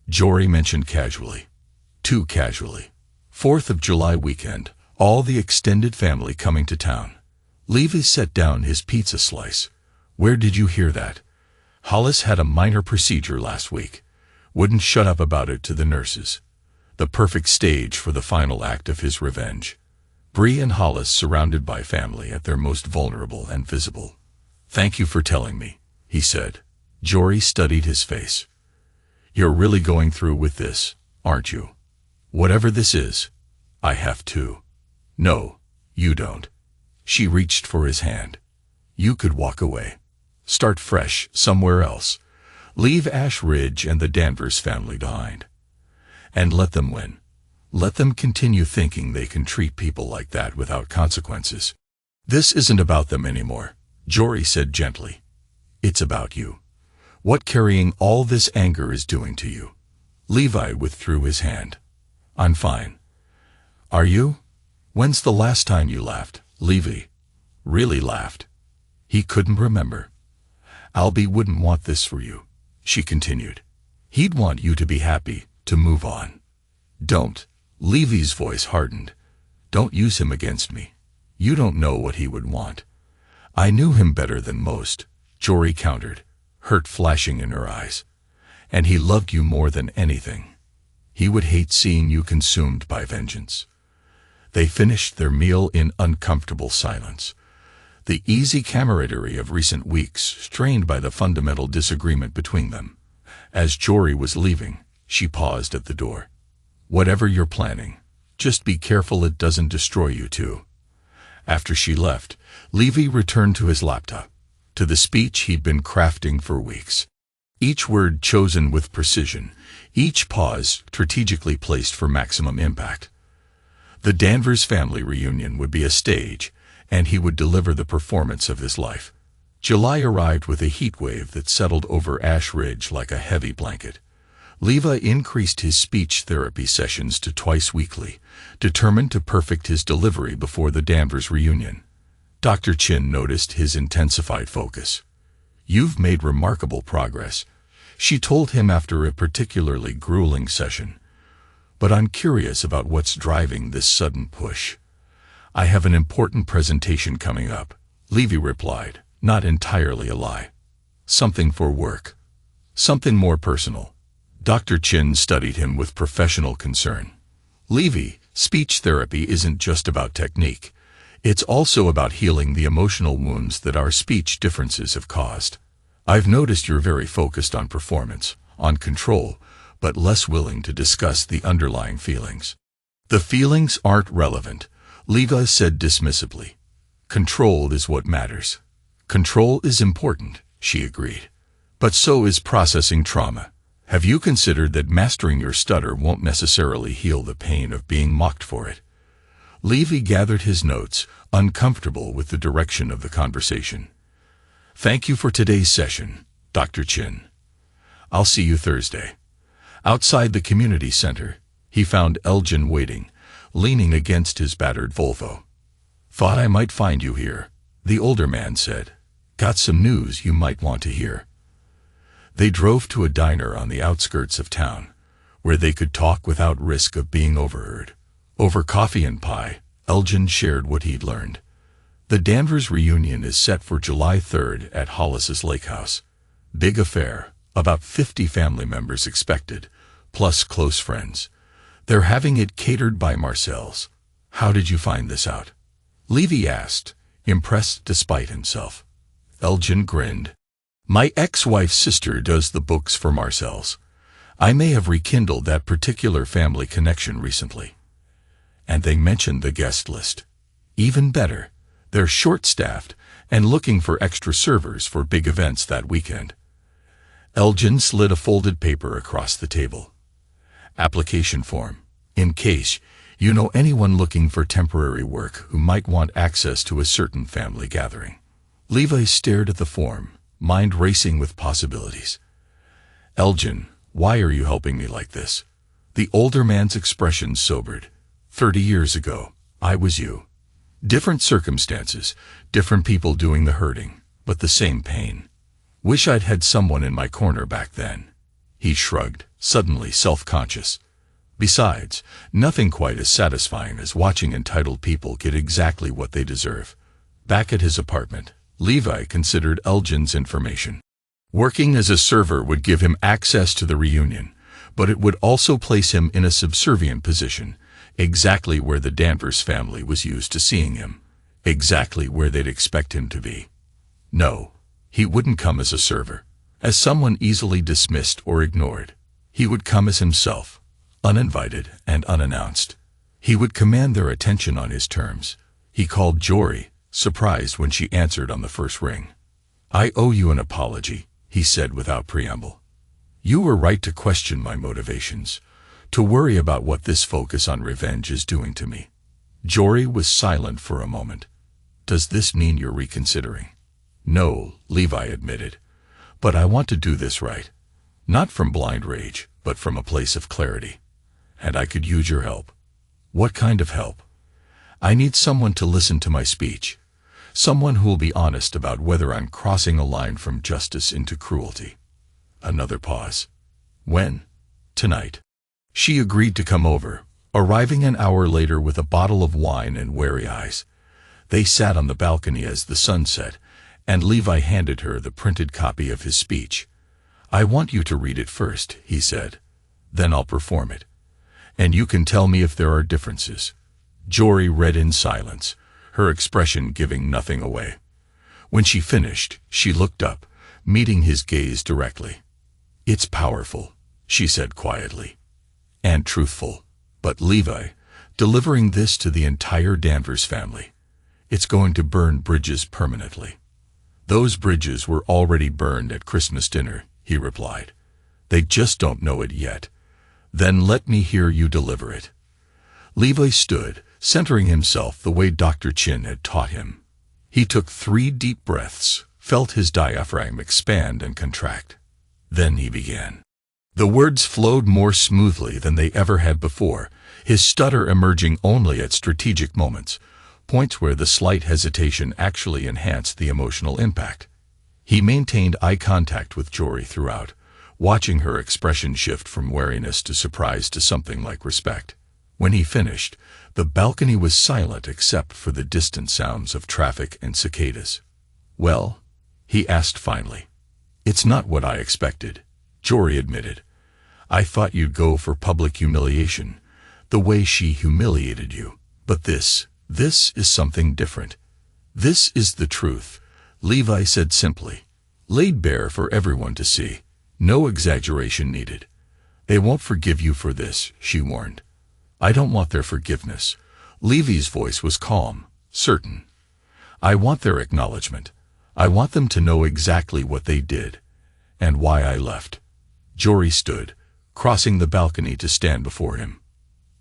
[SPEAKER 1] Jory mentioned casually. Too casually. 4th of July weekend, all the extended family coming to town. Levi set down his pizza slice. "Where did you hear that? Hollis had a minor procedure last week. Wouldn't shut up about it to the nurses. The perfect stage for the final act of his revenge." Bree and Hollis surrounded by family at their most vulnerable and visible. "Thank you for telling me," he said. Jory studied his face. "You're really going through with this, aren't you? Whatever this is, I have to." "No, you don't." She reached for his hand. "You could walk away. Start fresh somewhere else. Leave Ash Ridge and the Danvers family behind. And let them win. Let them continue thinking they can treat people like that without consequences. This isn't about them anymore," Jory said gently. "It's about you. What carrying all this anger is doing to you." Levi withdrew his hand. "I'm fine." "Are you? When's the last time you laughed?" Levi really laughed. He couldn't remember. "Albie wouldn't want this for you," she continued. "He'd want you to be happy, to move on." "Don't." Levi's voice hardened. "Don't use him against me. You don't know what he would want." "I knew him better than most," Jory countered, hurt flashing in her eyes. "And he loved you more than anything. He would hate seeing you consumed by vengeance." They finished their meal in uncomfortable silence. The easy camaraderie of recent weeks strained by the fundamental disagreement between them. As Jory was leaving, she paused at the door. "Whatever you're planning, just be careful it doesn't destroy you too." After she left, Levi returned to his laptop, to the speech he'd been crafting for weeks. Each word chosen with precision, each pause strategically placed for maximum impact. The Danvers family reunion would be a stage, and he would deliver the performance of his life. July arrived with a heat wave that settled over Ash Ridge like a heavy blanket. Levi increased his speech therapy sessions to twice weekly, determined to perfect his delivery before the Danvers reunion. Dr. Chin noticed his intensified focus. "You've made remarkable progress," she told him after a particularly grueling session. "But I'm curious about what's driving this sudden push." "I have an important presentation coming up," Levi replied, not entirely a lie. "Something for work. Something more personal." Dr. Chin studied him with professional concern. "Levi, speech therapy isn't just about technique. It's also about healing the emotional wounds that our speech differences have caused. I've noticed you're very focused on performance, on control, but less willing to discuss the underlying feelings." "The feelings aren't relevant," Levi said dismissively. "Control is what matters." "Control is important," she agreed. "But so is processing trauma. Have you considered that mastering your stutter won't necessarily heal the pain of being mocked for it?" Levi gathered his notes, uncomfortable with the direction of the conversation. "Thank you for today's session, Dr. Chin. I'll see you Thursday." Outside the community center, he found Elgin waiting, leaning against his battered Volvo. "Thought I might find you here," the older man said. "Got some news you might want to hear." They drove to a diner on the outskirts of town, where they could talk without risk of being overheard. Over coffee and pie, Elgin shared what he'd learned. The Danvers reunion is set for July 3rd at Hollis's lake house. Big affair, about 50 family members expected, plus close friends. They're having it catered by Marcel's. "How did you find this out?" Levi asked, impressed despite himself. Elgin grinned. "My ex-wife's sister does the books for Marcel's. I may have rekindled that particular family connection recently." And they mentioned the guest list. Even better, they're short-staffed and looking for extra servers for big events that weekend. Elgin slid a folded paper across the table. "Application form, in case you know anyone looking for temporary work who might want access to a certain family gathering." Levi stared at the form, mind racing with possibilities. "Elgin, why are you helping me like this?" The older man's expression sobered. 30 years ago, I was you. Different circumstances, different people doing the hurting, but the same pain. Wish I'd had someone in my corner back then." He shrugged, suddenly self-conscious. Besides, nothing quite as satisfying as watching entitled people get exactly what they deserve. Back at his apartment, Levi considered Elgin's information. Working as a server would give him access to the reunion, but it would also place him in a subservient position, exactly where the Danvers family was used to seeing him, exactly where they'd expect him to be. No, he wouldn't come as a server, as someone easily dismissed or ignored. He would come as himself, uninvited and unannounced. He would command their attention on his terms. He called Jory, surprised when she answered on the first ring. "I owe you an apology," he said without preamble. "You were right to question my motivations, to worry about what this focus on revenge is doing to me." Jory was silent for a moment. "Does this mean you're reconsidering?" "No," Levi admitted, "but I want to do this right. Not from blind rage, but from a place of clarity. And I could use your help." "What kind of help?" "I need someone to listen to my speech. Someone who'll be honest about whether I'm crossing a line from justice into cruelty." Another pause. "When?" "Tonight." She agreed to come over, arriving an hour later with a bottle of wine and wary eyes. They sat on the balcony as the sun set, and Levi handed her the printed copy of his speech. "I want you to read it first," he said. "Then I'll perform it. And you can tell me if there are differences." Jory read in silence, her expression giving nothing away. When she finished, she looked up, meeting his gaze directly. "It's powerful," she said quietly. "And truthful. But Levi, delivering this to the entire Danvers family, it's going to burn bridges permanently." "Those bridges were already burned at Christmas dinner," he replied. "They just don't know it yet." "Then let me hear you deliver it." Levi stood, centering himself the way Dr. Chin had taught him. He took 3 deep breaths, felt his diaphragm expand and contract. Then he began. The words flowed more smoothly than they ever had before, his stutter emerging only at strategic moments, points where the slight hesitation actually enhanced the emotional impact. He maintained eye contact with Jory throughout, watching her expression shift from wariness to surprise to something like respect. When he finished, the balcony was silent except for the distant sounds of traffic and cicadas. "Well?" he asked finally. "It's not what I expected," Jory admitted. "I thought you'd go for public humiliation, the way she humiliated you. But this is something different. This is the truth," Levi said simply, laid bare for everyone to see. No exaggeration needed. "They won't forgive you for this," she warned. "I don't want their forgiveness." Levi's voice was calm, certain. "I want their acknowledgement. I want them to know exactly what they did, and why I left." Jory stood, crossing the balcony to stand before him.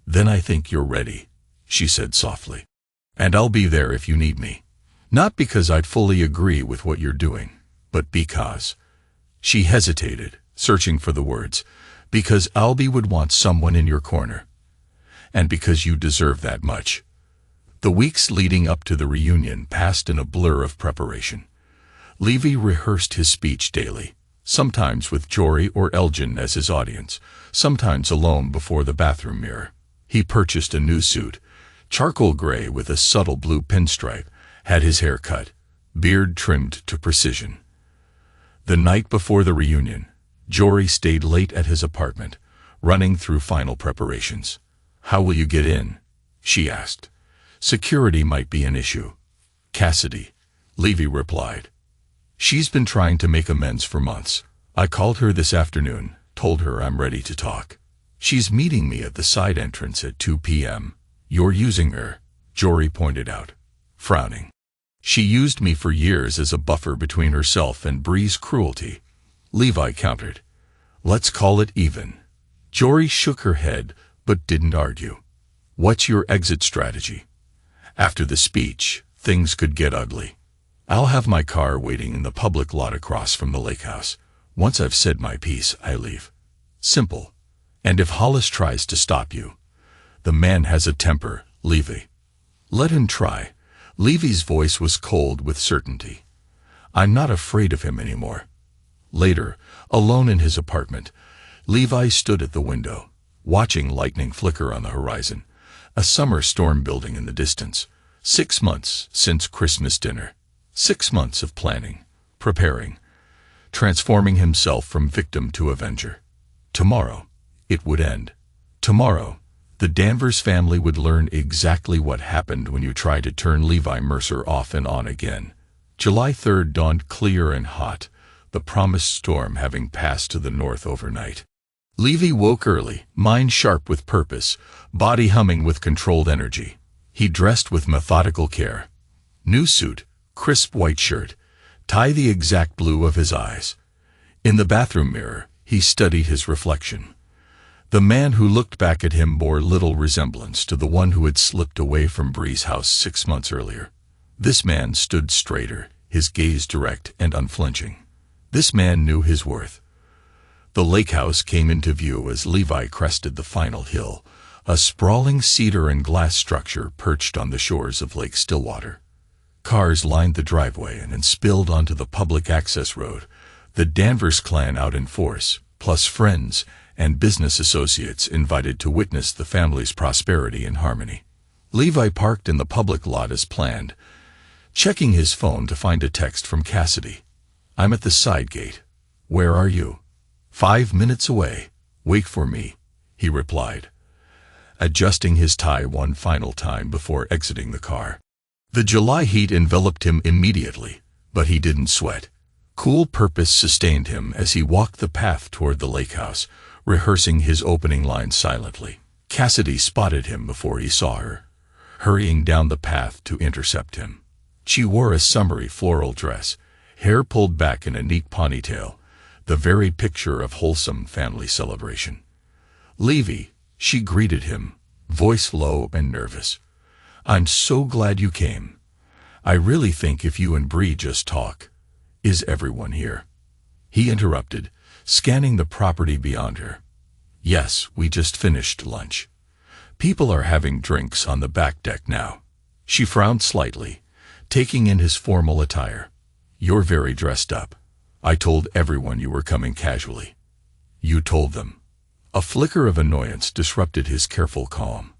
[SPEAKER 1] "Then I think you're ready," she said softly. "And I'll be there if you need me. Not because I'd fully agree with what you're doing, but because—" She hesitated, searching for the words. "Because Albie would want someone in your corner. And because you deserve that much." The weeks leading up to the reunion passed in a blur of preparation. Levi rehearsed his speech daily, sometimes with Jory or Elgin as his audience, sometimes alone before the bathroom mirror. He purchased a new suit, charcoal gray with a subtle blue pinstripe, had his hair cut, beard trimmed to precision. The night before the reunion, Jory stayed late at his apartment, running through final preparations. "How will you get in?" she asked. "Security might be an issue." "Cassidy," Levi replied. "She's been trying to make amends for months. I called her this afternoon, told her I'm ready to talk. She's meeting me at the side entrance at 2 p.m. "You're using her," Jory pointed out, frowning. "She used me for years as a buffer between herself and Bree's cruelty," Levi countered. "Let's call it even." Jory shook her head, but didn't argue. "What's your exit strategy?" "After the speech, things could get ugly. I'll have my car waiting in the public lot across from the lake house. Once I've said my piece, I leave. Simple. And if Hollis tries to stop you—" "The man has a temper, Levi." "Let him try." Levi's voice was cold with certainty. "I'm not afraid of him anymore." Later, alone in his apartment, Levi stood at the window, watching lightning flicker on the horizon, a summer storm building in the distance. 6 months since Christmas dinner. 6 months of planning, preparing, transforming himself from victim to avenger. Tomorrow, it would end. Tomorrow, The Danvers family would learn exactly what happened when you tried to turn Levi Mercer off and on again. July 3rd dawned clear and hot, the promised storm having passed to the north overnight. Levi woke early, mind sharp with purpose, body humming with controlled energy. He dressed with methodical care. New suit, crisp white shirt, tie the exact blue of his eyes. In the bathroom mirror, he studied his reflection. The man who looked back at him bore little resemblance to the one who had slipped away from Bree's house 6 months earlier. This man stood straighter, his gaze direct and unflinching. This man knew his worth. The lake house came into view as Levi crested the final hill, a sprawling cedar and glass structure perched on the shores of Lake Stillwater. Cars lined the driveway and spilled onto the public access road, the Danvers clan out in force, plus friends and business associates invited to witness the family's prosperity and harmony. Levi parked in the public lot as planned, checking his phone to find a text from Cassidy. "I'm at the side gate. Where are you?" "5 minutes away. Wait for me," he replied, adjusting his tie one final time before exiting the car. The July heat enveloped him immediately, but he didn't sweat. Cool purpose sustained him as he walked the path toward the lake house, rehearsing his opening line silently. Cassidy spotted him before he saw her, hurrying down the path to intercept him. She wore a summery floral dress, hair pulled back in a neat ponytail, the very picture of wholesome family celebration. "Levi," she greeted him, voice low and nervous. "I'm so glad you came. I really think if you and Bree just talk." "Is everyone here?" he interrupted, scanning the property beyond her. "Yes, we just finished lunch. People are having drinks on the back deck now." She frowned slightly, taking in his formal attire. "You're very dressed up. I told everyone you were coming casually." "You told them?" A flicker of annoyance disrupted his careful calm.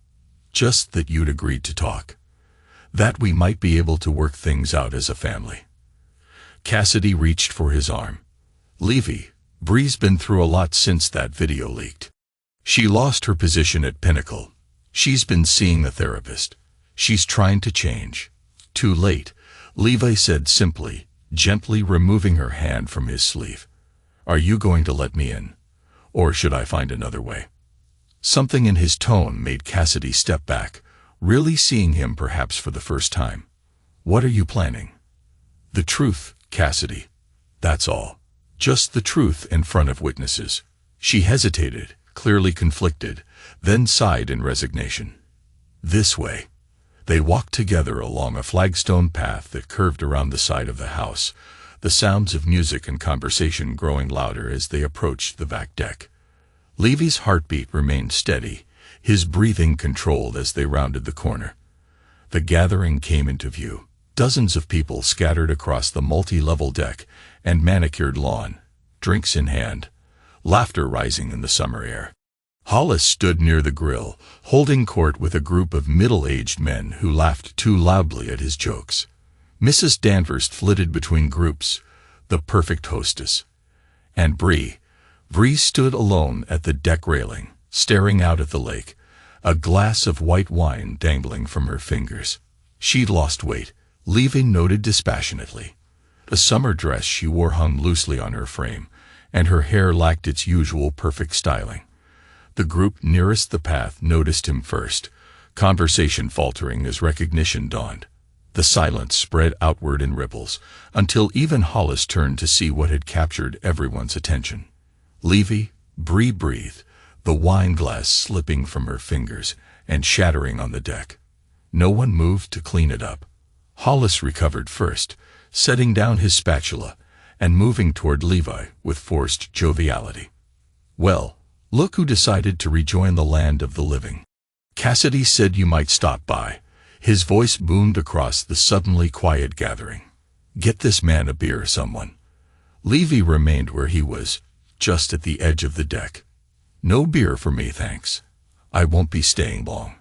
[SPEAKER 1] "Just that you'd agreed to talk. That we might be able to work things out as a family." Cassidy reached for his arm. "Levi, Bree's been through a lot since that video leaked. She lost her position at Pinnacle. She's been seeing a therapist. She's trying to change." "Too late," Levi said simply, gently removing her hand from his sleeve. "Are you going to let me in? Or should I find another way?" Something in his tone made Cassidy step back, really seeing him perhaps for the first time. "What are you planning?" "The truth, Cassidy. That's all. Just the truth in front of witnesses." She hesitated, clearly conflicted, then sighed in resignation. "This way." They walked together along a flagstone path that curved around the side of the house, the sounds of music and conversation growing louder as they approached the back deck. Levi's heartbeat remained steady, his breathing controlled as they rounded the corner. The gathering came into view. Dozens of people scattered across the multi-level deck and manicured lawn, drinks in hand, laughter rising in the summer air. Hollis stood near the grill, holding court with a group of middle-aged men who laughed too loudly at his jokes. Mrs. Danvers flitted between groups, the perfect hostess. And Bree stood alone at the deck railing, staring out at the lake, a glass of white wine dangling from her fingers. She'd lost weight, Levi noted dispassionately. The summer dress she wore hung loosely on her frame, and her hair lacked its usual perfect styling. The group nearest the path noticed him first, conversation faltering as recognition dawned. The silence spread outward in ripples, until even Hollis turned to see what had captured everyone's attention. "Levi," Bree breathed, the wine glass slipping from her fingers and shattering on the deck. No one moved to clean it up. Hollis recovered first, setting down his spatula and moving toward Levi with forced joviality. "Well, look who decided to rejoin the land of the living. Cassidy said you might stop by." His voice boomed across the suddenly quiet gathering. "Get this man a beer, someone." Levi remained where he was, just at the edge of the deck. "No beer for me, thanks. I won't be staying long."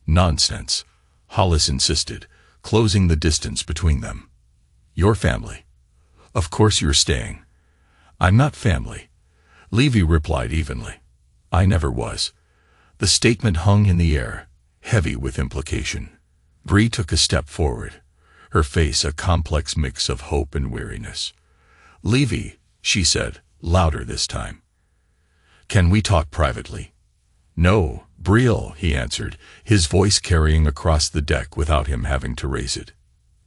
[SPEAKER 1] "Nonsense," Hollis insisted, closing the distance between them. "Your family. Of course you're staying." "I'm not family," Levi replied evenly. "I never was." The statement hung in the air, heavy with implication. Bree took a step forward, her face a complex mix of hope and weariness. "Levy," she said, louder this time. "Can we talk privately?" "No, Brielle," he answered, his voice carrying across the deck without him having to raise it.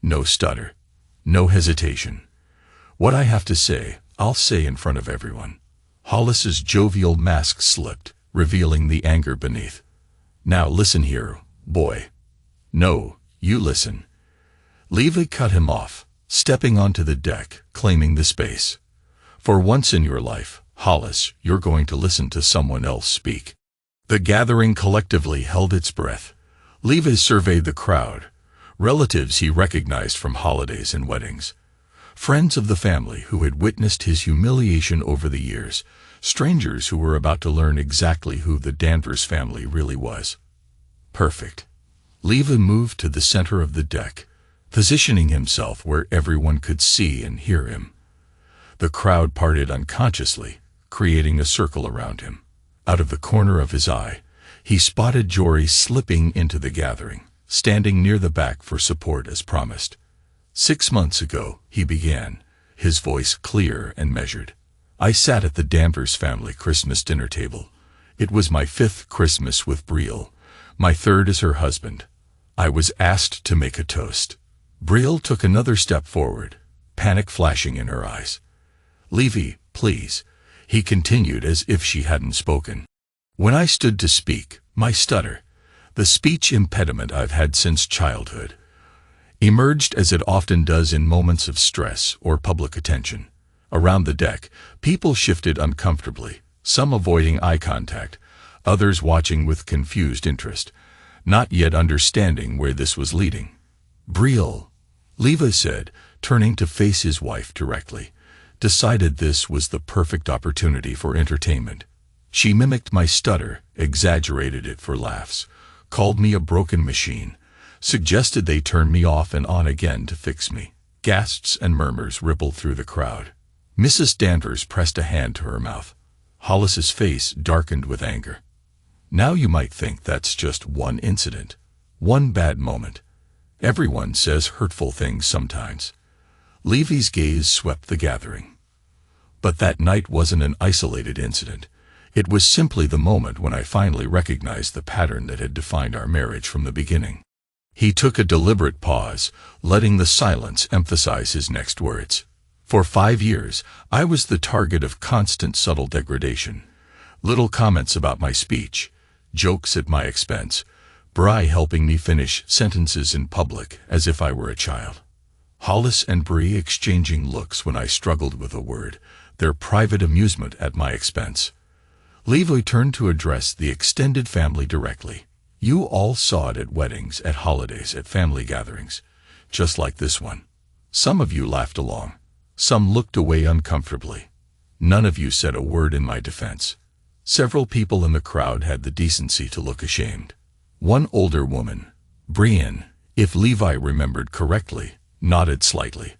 [SPEAKER 1] No stutter, no hesitation. "What I have to say, I'll say in front of everyone." Hollis's jovial mask slipped, revealing the anger beneath. "Now listen here, boy." "No, you listen." Levy cut him off, stepping onto the deck, claiming the space. "For once in your life, Hollis, you're going to listen to someone else speak." The gathering collectively held its breath. Levy surveyed the crowd, relatives he recognized from holidays and weddings, friends of the family who had witnessed his humiliation over the years, strangers who were about to learn exactly who the Danvers family really was. Perfect. Levy moved to the center of the deck, positioning himself where everyone could see and hear him. The crowd parted unconsciously, creating a circle around him. Out of the corner of his eye, he spotted Jory slipping into the gathering, standing near the back for support as promised. 6 months ago, he began, his voice clear and measured. "I sat at the Danvers family Christmas dinner table. It was my 5th Christmas with Brielle, my 3rd as her husband. I was asked to make a toast." Brielle took another step forward, panic flashing in her eyes. "Levy, please," he continued as if she hadn't spoken. "When I stood to speak, my stutter, the speech impediment I've had since childhood, emerged as it often does in moments of stress or public attention." Around the deck, people shifted uncomfortably, some avoiding eye contact, others watching with confused interest, not yet understanding where this was leading. "Brielle," Levy said, turning to face his wife directly, decided this was the perfect opportunity for entertainment. She mimicked my stutter, exaggerated it for laughs, called me a broken machine, suggested they turn me off and on again to fix me. Gasps and murmurs rippled through the crowd. Mrs. Danvers pressed a hand to her mouth. Hollis's face darkened with anger. "Now you might think that's just one incident, one bad moment. Everyone says hurtful things sometimes." Levy's gaze swept the gathering. "But that night wasn't an isolated incident. It was simply the moment when I finally recognized the pattern that had defined our marriage from the beginning." He took a deliberate pause, letting the silence emphasize his next words. "For 5 years, I was the target of constant subtle degradation. Little comments about my speech, jokes at my expense, Bri helping me finish sentences in public as if I were a child. Hollis and Bree exchanging looks when I struggled with a word, their private amusement at my expense." Levy turned to address the extended family directly. "You all saw it at weddings, at holidays, at family gatherings, just like this one. Some of you laughed along. Some looked away uncomfortably. None of you said a word in my defense. Several people in the crowd had the decency to look ashamed. One older woman, Brienne, if Levi remembered correctly, nodded slightly,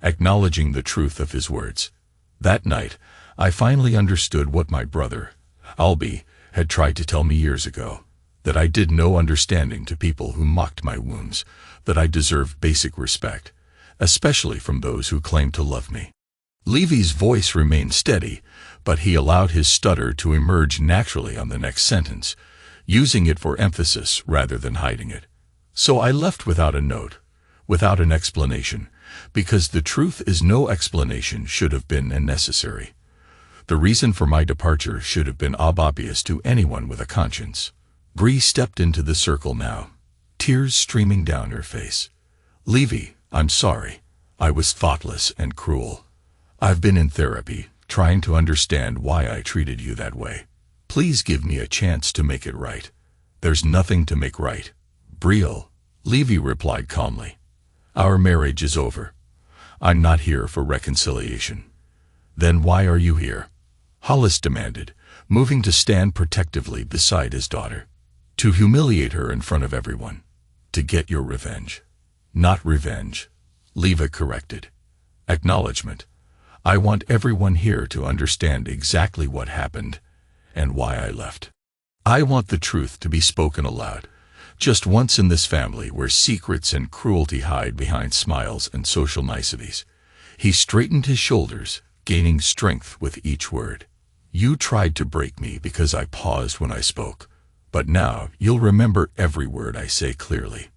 [SPEAKER 1] acknowledging the truth of his words. That night, I finally understood what my brother, Albie, had tried to tell me years ago, that I did no understanding to people who mocked my wounds, that I deserved basic respect, especially from those who claimed to love me." Levy's voice remained steady, but he allowed his stutter to emerge naturally on the next sentence, using it for emphasis rather than hiding it. "So I left without a note, without an explanation, because the truth is no explanation should have been necessary. The reason for my departure should have been obvious to anyone with a conscience." Bree stepped into the circle now, tears streaming down her face. "Levy, I'm sorry. I was thoughtless and cruel. I've been in therapy, trying to understand why I treated you that way. Please give me a chance to make it right." "There's nothing to make right, Brielle," Levy replied calmly. "Our marriage is over. I'm not here for reconciliation." "Then why are you here?" Hollis demanded, moving to stand protectively beside his daughter. "To humiliate her in front of everyone. To get your revenge." "Not revenge," Levy corrected. "Acknowledgement. I want everyone here to understand exactly what happened and why I left." I want the truth to be spoken aloud, just once in this family where secrets and cruelty hide behind smiles and social niceties. He straightened his shoulders, gaining strength with each word. You tried to break me because I paused when I spoke, but now you'll remember every word I say clearly.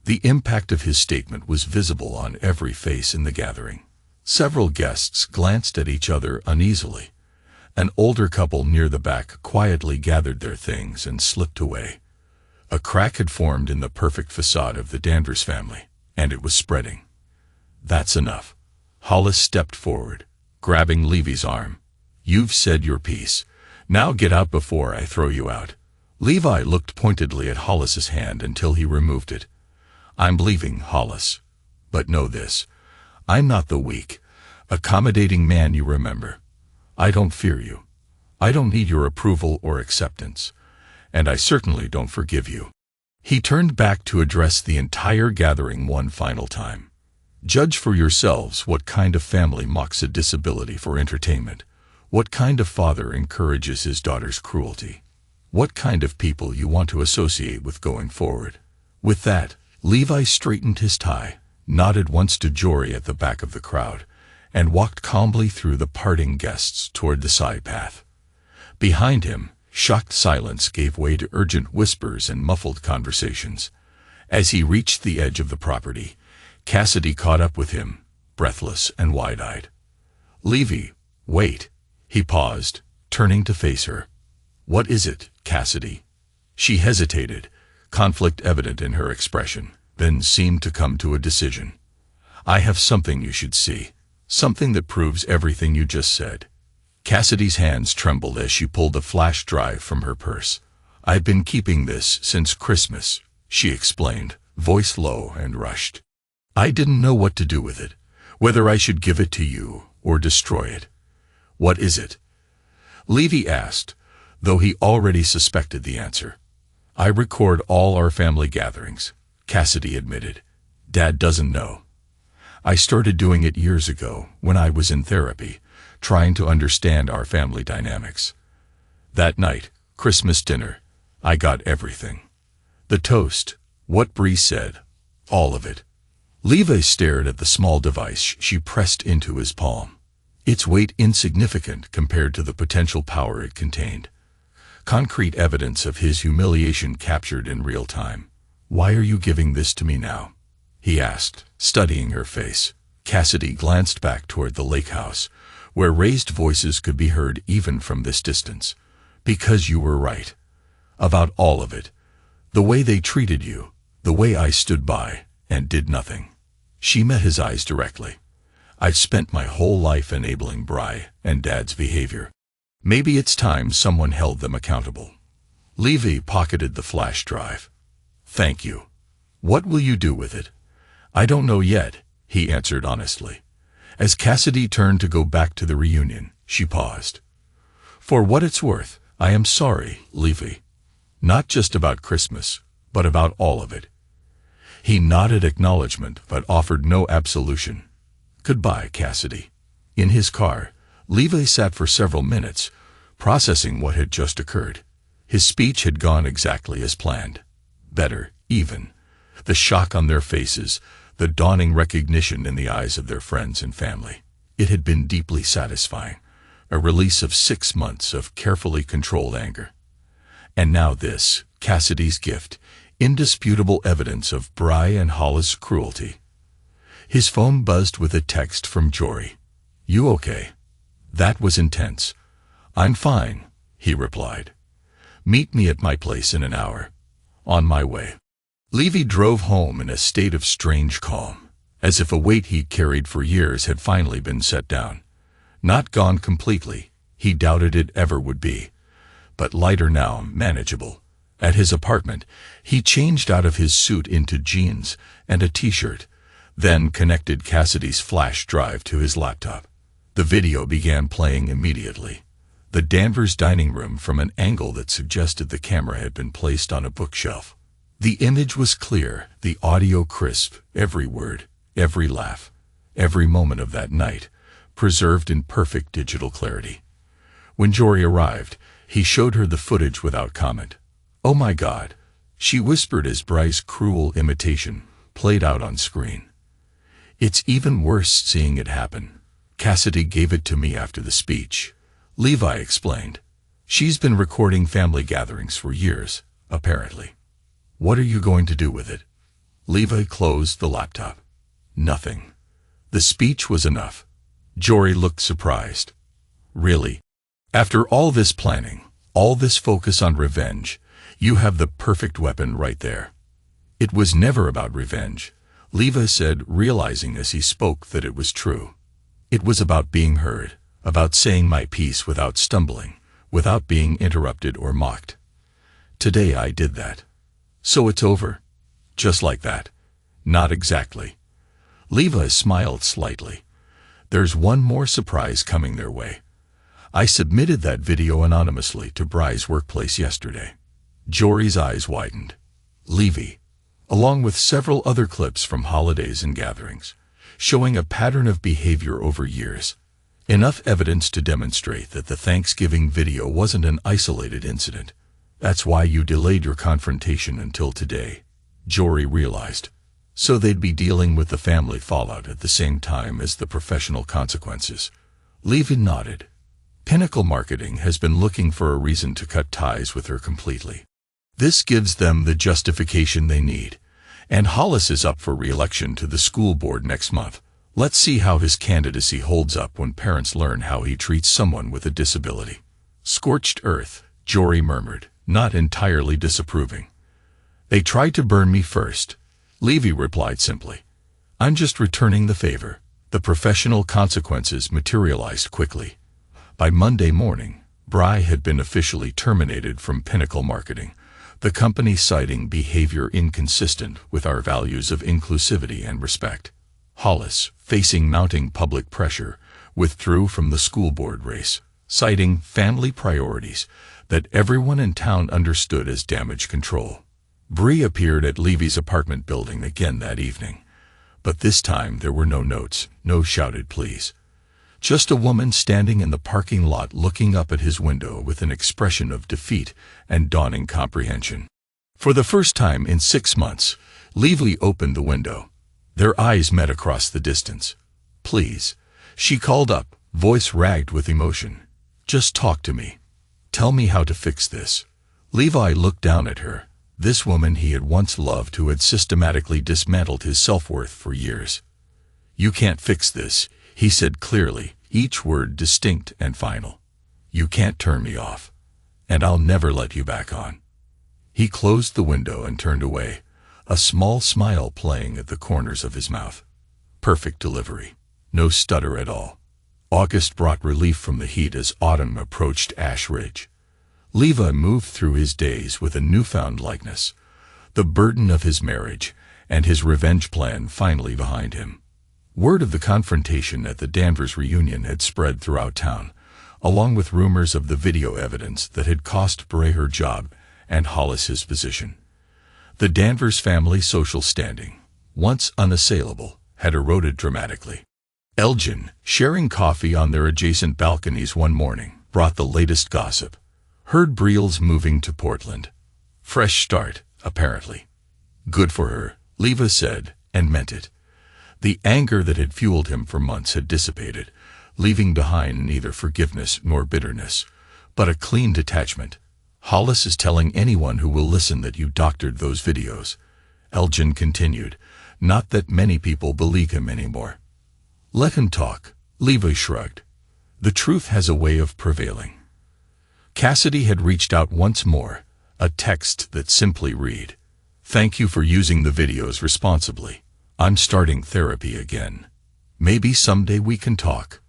[SPEAKER 1] The impact of his statement was visible on every face in the gathering. Several guests glanced at each other uneasily. An older couple near the back quietly gathered their things and slipped away. A crack had formed in the perfect facade of the Danvers family, and it was spreading. That's enough. Hollis stepped forward, grabbing Levi's arm. You've said your piece. Now get out before I throw you out. Levi looked pointedly at Hollis's hand until he removed it. I'm leaving, Hollis. But know this. I'm not the weak, accommodating man you remember. I don't fear you. I don't need your approval or acceptance. And I certainly don't forgive you. He turned back to address the entire gathering one final time. Judge for yourselves what kind of family mocks a disability for entertainment, what kind of father encourages his daughter's cruelty, what kind of people you want to associate with going forward. With that, Levi straightened his tie, nodded once to Jory at the back of the crowd, and walked calmly through the parting guests toward the side path. Behind him, shocked silence gave way to urgent whispers and muffled conversations. As he reached the edge of the property, Cassidy caught up with him, breathless and wide-eyed. Levy, wait. He paused, turning to face her. What is it, Cassidy? She hesitated, conflict evident in her expression, then seemed to come to a decision. I have something you should see, something that proves everything you just said. Cassidy's hands trembled as she pulled a flash drive from her purse. I've been keeping this since Christmas, she explained, voice low and rushed. I didn't know what to do with it, whether I should give it to you or destroy it. What is it? Levy asked, though he already suspected the answer. I record all our family gatherings, Cassidy admitted. Dad doesn't know. I started doing it years ago when I was in therapy, trying to understand our family dynamics. That night, Christmas dinner, I got everything. The toast, what Bree said, all of it. Levi stared at the small device she pressed into his palm. Its weight insignificant compared to the potential power it contained. Concrete evidence of his humiliation captured in real time. Why are you giving this to me now? He asked, studying her face. Cassidy glanced back toward the lake house, where raised voices could be heard even from this distance. Because you were right. About all of it. The way they treated you, the way I stood by and did nothing. She met his eyes directly. I've spent my whole life enabling Bri and Dad's behavior. Maybe it's time someone held them accountable. Levy pocketed the flash drive. Thank you. What will you do with it? I don't know yet, he answered honestly. As Cassidy turned to go back to the reunion, she paused. For what it's worth, I am sorry, Levy. Not just about Christmas, but about all of it. He nodded acknowledgement but offered no absolution. Goodbye, Cassidy. In his car, Levi sat for several minutes, processing what had just occurred. His speech had gone exactly as planned. Better, even. The shock on their faces, the dawning recognition in the eyes of their friends and family. It had been deeply satisfying, a release of 6 months of carefully controlled anger. And now this, Cassidy's gift, indisputable evidence of Bri and Hollis' cruelty. His phone buzzed with a text from Jory. You okay? That was intense. I'm fine, he replied. Meet me at my place in an hour. On my way. Levy drove home in a state of strange calm, as if a weight he'd carried for years had finally been set down. Not gone completely, he doubted it ever would be, but lighter now, manageable. At his apartment, he changed out of his suit into jeans and a t-shirt, then connected Cassidy's flash drive to his laptop. The video began playing immediately. The Danvers dining room from an angle that suggested the camera had been placed on a bookshelf. The image was clear, the audio crisp, every word, every laugh, every moment of that night, preserved in perfect digital clarity. When Jory arrived, he showed her the footage without comment. "Oh my God," she whispered as Bry's cruel imitation played out on screen. "It's even worse seeing it happen. Cassidy gave it to me after the speech," Levi explained. "She's been recording family gatherings for years, apparently." "What are you going to do with it?" Levi closed the laptop. "Nothing. The speech was enough." Jory looked surprised. "Really? After all this planning, all this focus on revenge, you have the perfect weapon right there." "It was never about revenge," Levi said, realizing as he spoke that it was true. "It was about being heard, about saying my piece without stumbling, without being interrupted or mocked. Today I did that. So it's over? Just like that?" "Not exactly." Levi smiled slightly. "There's one more surprise coming their way. I submitted that video anonymously to Bry's workplace yesterday." Jory's eyes widened. "Levi," along with several other clips from holidays and gatherings, showing a pattern of behavior over years. Enough evidence to demonstrate that the Thanksgiving video wasn't an isolated incident. "That's why you delayed your confrontation until today," Jory realized. "So they'd be dealing with the family fallout at the same time as the professional consequences." Levi nodded. "Pinnacle Marketing has been looking for a reason to cut ties with her completely. This gives them the justification they need. And Hollis is up for re-election to the school board next month. Let's see how his candidacy holds up when parents learn how he treats someone with a disability." "Scorched earth," Jory murmured, not entirely disapproving. "They tried to burn me first," Levi replied simply. "I'm just returning the favor." The professional consequences materialized quickly. By Monday morning, Bry had been officially terminated from Pinnacle Marketing, the company citing behavior inconsistent with our values of inclusivity and respect. Hollis, facing mounting public pressure, withdrew from the school board race, citing family priorities that everyone in town understood as damage control. Bree appeared at Levy's apartment building again that evening, but this time there were no notes, no shouted pleas. Just a woman standing in the parking lot looking up at his window with an expression of defeat and dawning comprehension. For the first time in 6 months, Levy opened the window. Their eyes met across the distance. "Please," she called up, voice ragged with emotion. "Just talk to me. Tell me how to fix this." Levi looked down at her, this woman he had once loved who had systematically dismantled his self-worth for years. "You can't fix this," he said clearly, each word distinct and final. "You can't turn me off. And I'll never let you back on." He closed the window and turned away, a small smile playing at the corners of his mouth. Perfect delivery. No stutter at all. August brought relief from the heat as autumn approached Ash Ridge. Levi moved through his days with a newfound lightness, the burden of his marriage and his revenge plan finally behind him. Word of the confrontation at the Danvers reunion had spread throughout town, along with rumors of the video evidence that had cost Bray her job and Hollis his position. The Danvers family social standing, once unassailable, had eroded dramatically. Elgin, sharing coffee on their adjacent balconies one morning, brought the latest gossip. Heard Briel's moving to Portland. Fresh start, apparently. Good for her, Leva said, and meant it. The anger that had fueled him for months had dissipated, leaving behind neither forgiveness nor bitterness, but a clean detachment. "Hollis is telling anyone who will listen that you doctored those videos," Elgin continued. "Not that many people believe him anymore." "Let him talk," Levi shrugged. "The truth has a way of prevailing." Cassidy had reached out once more, a text that simply read, "Thank you for using the videos responsibly. I'm starting therapy again. Maybe someday we can talk."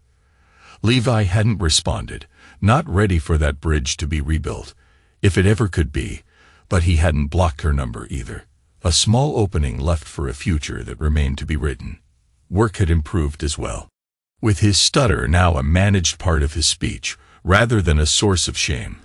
[SPEAKER 1] Levi hadn't responded, not ready for that bridge to be rebuilt, if it ever could be, but he hadn't blocked her number either. A small opening left for a future that remained to be written. Work had improved as well. With his stutter now a managed part of his speech, rather than a source of shame,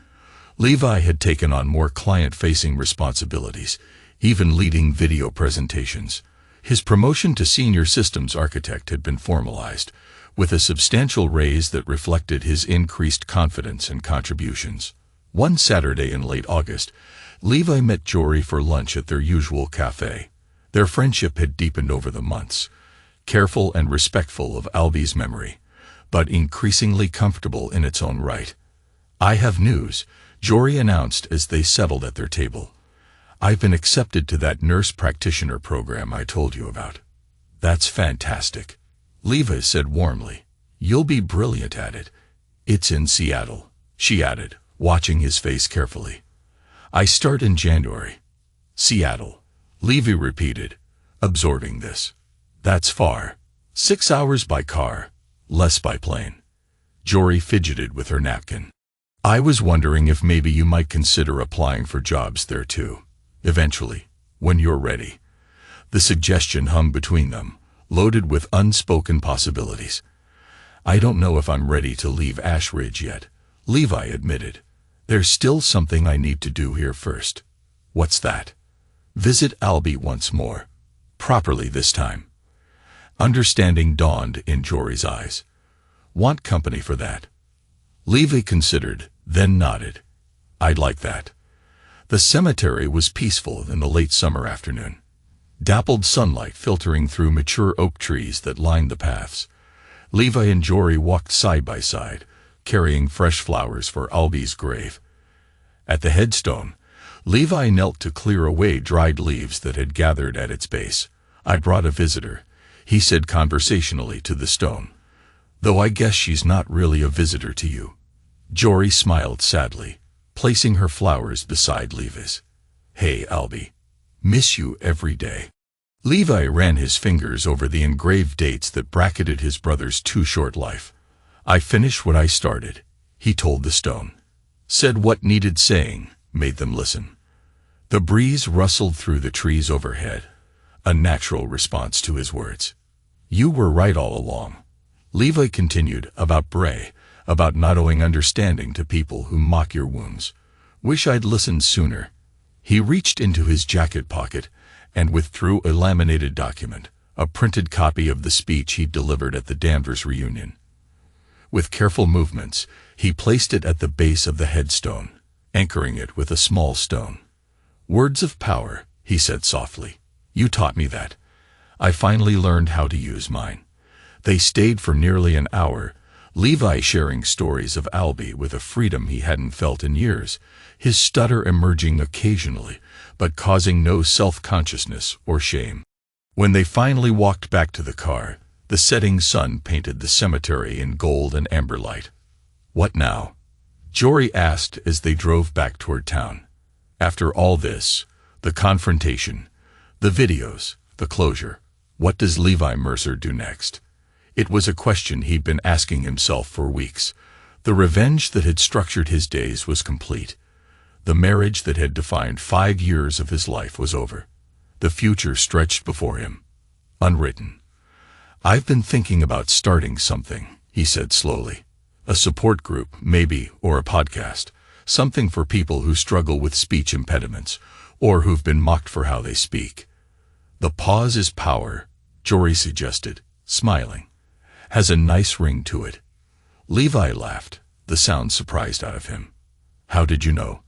[SPEAKER 1] Levi had taken on more client-facing responsibilities, even leading video presentations. His promotion to senior systems architect had been formalized, with a substantial raise that reflected his increased confidence and contributions. One Saturday in late August, Levi met Jory for lunch at their usual cafe. Their friendship had deepened over the months, careful and respectful of Albie's memory, but increasingly comfortable in its own right. "I have news," Jory announced as they settled at their table. "I've been accepted to that nurse practitioner program I told you about." "That's fantastic," Levi said warmly. "You'll be brilliant at it." "It's in Seattle," she added, watching his face carefully. "I start in January." "Seattle," Levi repeated, absorbing this. "That's far. 6 hours by car, less by plane." Jory fidgeted with her napkin. "I was wondering if maybe you might consider applying for jobs there too, eventually, when you're ready." The suggestion hung between them, loaded with unspoken possibilities. "I don't know if I'm ready to leave Ash Ridge yet," Levi admitted. "There's still something I need to do here first." "What's that?" "Visit Albie once more. Properly this time." Understanding dawned in Jory's eyes. "Want company for that?" Levi considered, then nodded. "I'd like that." The cemetery was peaceful in the late summer afternoon. Dappled sunlight filtering through mature oak trees that lined the paths. Levi and Jory walked side by side, carrying fresh flowers for Albie's grave. At the headstone, Levi knelt to clear away dried leaves that had gathered at its base. "I brought a visitor," he said conversationally to the stone. "Though I guess she's not really a visitor to you." Jory smiled sadly, placing her flowers beside Levi's. "Hey, Albie. Miss you every day." Levi ran his fingers over the engraved dates that bracketed his brother's too short life. "I finished what I started," he told the stone. Said what needed saying, made them listen. The breeze rustled through the trees overhead, a natural response to his words. "You were right all along," Levi continued, "about Bray, about not owing understanding to people who mock your wounds. Wish I'd listened sooner." He reached into his jacket pocket and withdrew a laminated document, a printed copy of the speech he'd delivered at the Danvers reunion. With careful movements, he placed it at the base of the headstone, anchoring it with a small stone. "Words of power," he said softly. "You taught me that. I finally learned how to use mine." They stayed for nearly an hour, Levi sharing stories of Albie with a freedom he hadn't felt in years, his stutter emerging occasionally, but causing no self-consciousness or shame. When they finally walked back to the car, the setting sun painted the cemetery in gold and amber light. "What now?" Jory asked as they drove back toward town. "After all this, the confrontation, the videos, the closure, what does Levi Mercer do next?" It was a question he'd been asking himself for weeks. The revenge that had structured his days was complete. The marriage that had defined 5 years of his life was over. The future stretched before him, unwritten. "I've been thinking about starting something," he said slowly. "A support group, maybe, or a podcast. Something for people who struggle with speech impediments, or who've been mocked for how they speak." "The pause is power," Jory suggested, smiling. "Has a nice ring to it." Levi laughed, the sound surprised out of him. "How did you know?"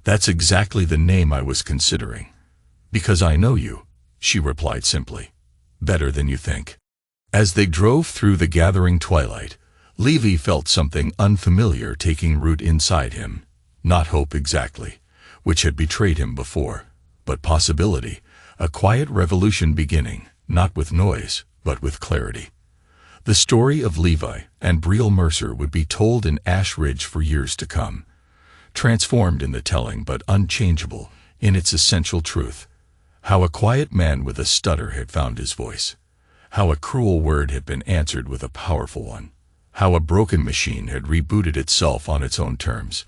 [SPEAKER 1] "That's exactly the name I was considering." "Because I know you," she replied simply. "Better than you think." As they drove through the gathering twilight, Levi felt something unfamiliar taking root inside him. Not hope exactly, which had betrayed him before, but possibility, a quiet revolution beginning, not with noise, but with clarity. The story of Levi and Brielle Mercer would be told in Ash Ridge for years to come, transformed in the telling but unchangeable in its essential truth. How a quiet man with a stutter had found his voice. How a cruel word had been answered with a powerful one. How a broken machine had rebooted itself on its own terms.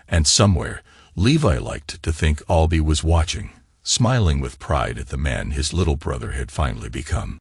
[SPEAKER 1] And somewhere, Levi liked to think Albie was watching, smiling with pride at the man his little brother had finally become.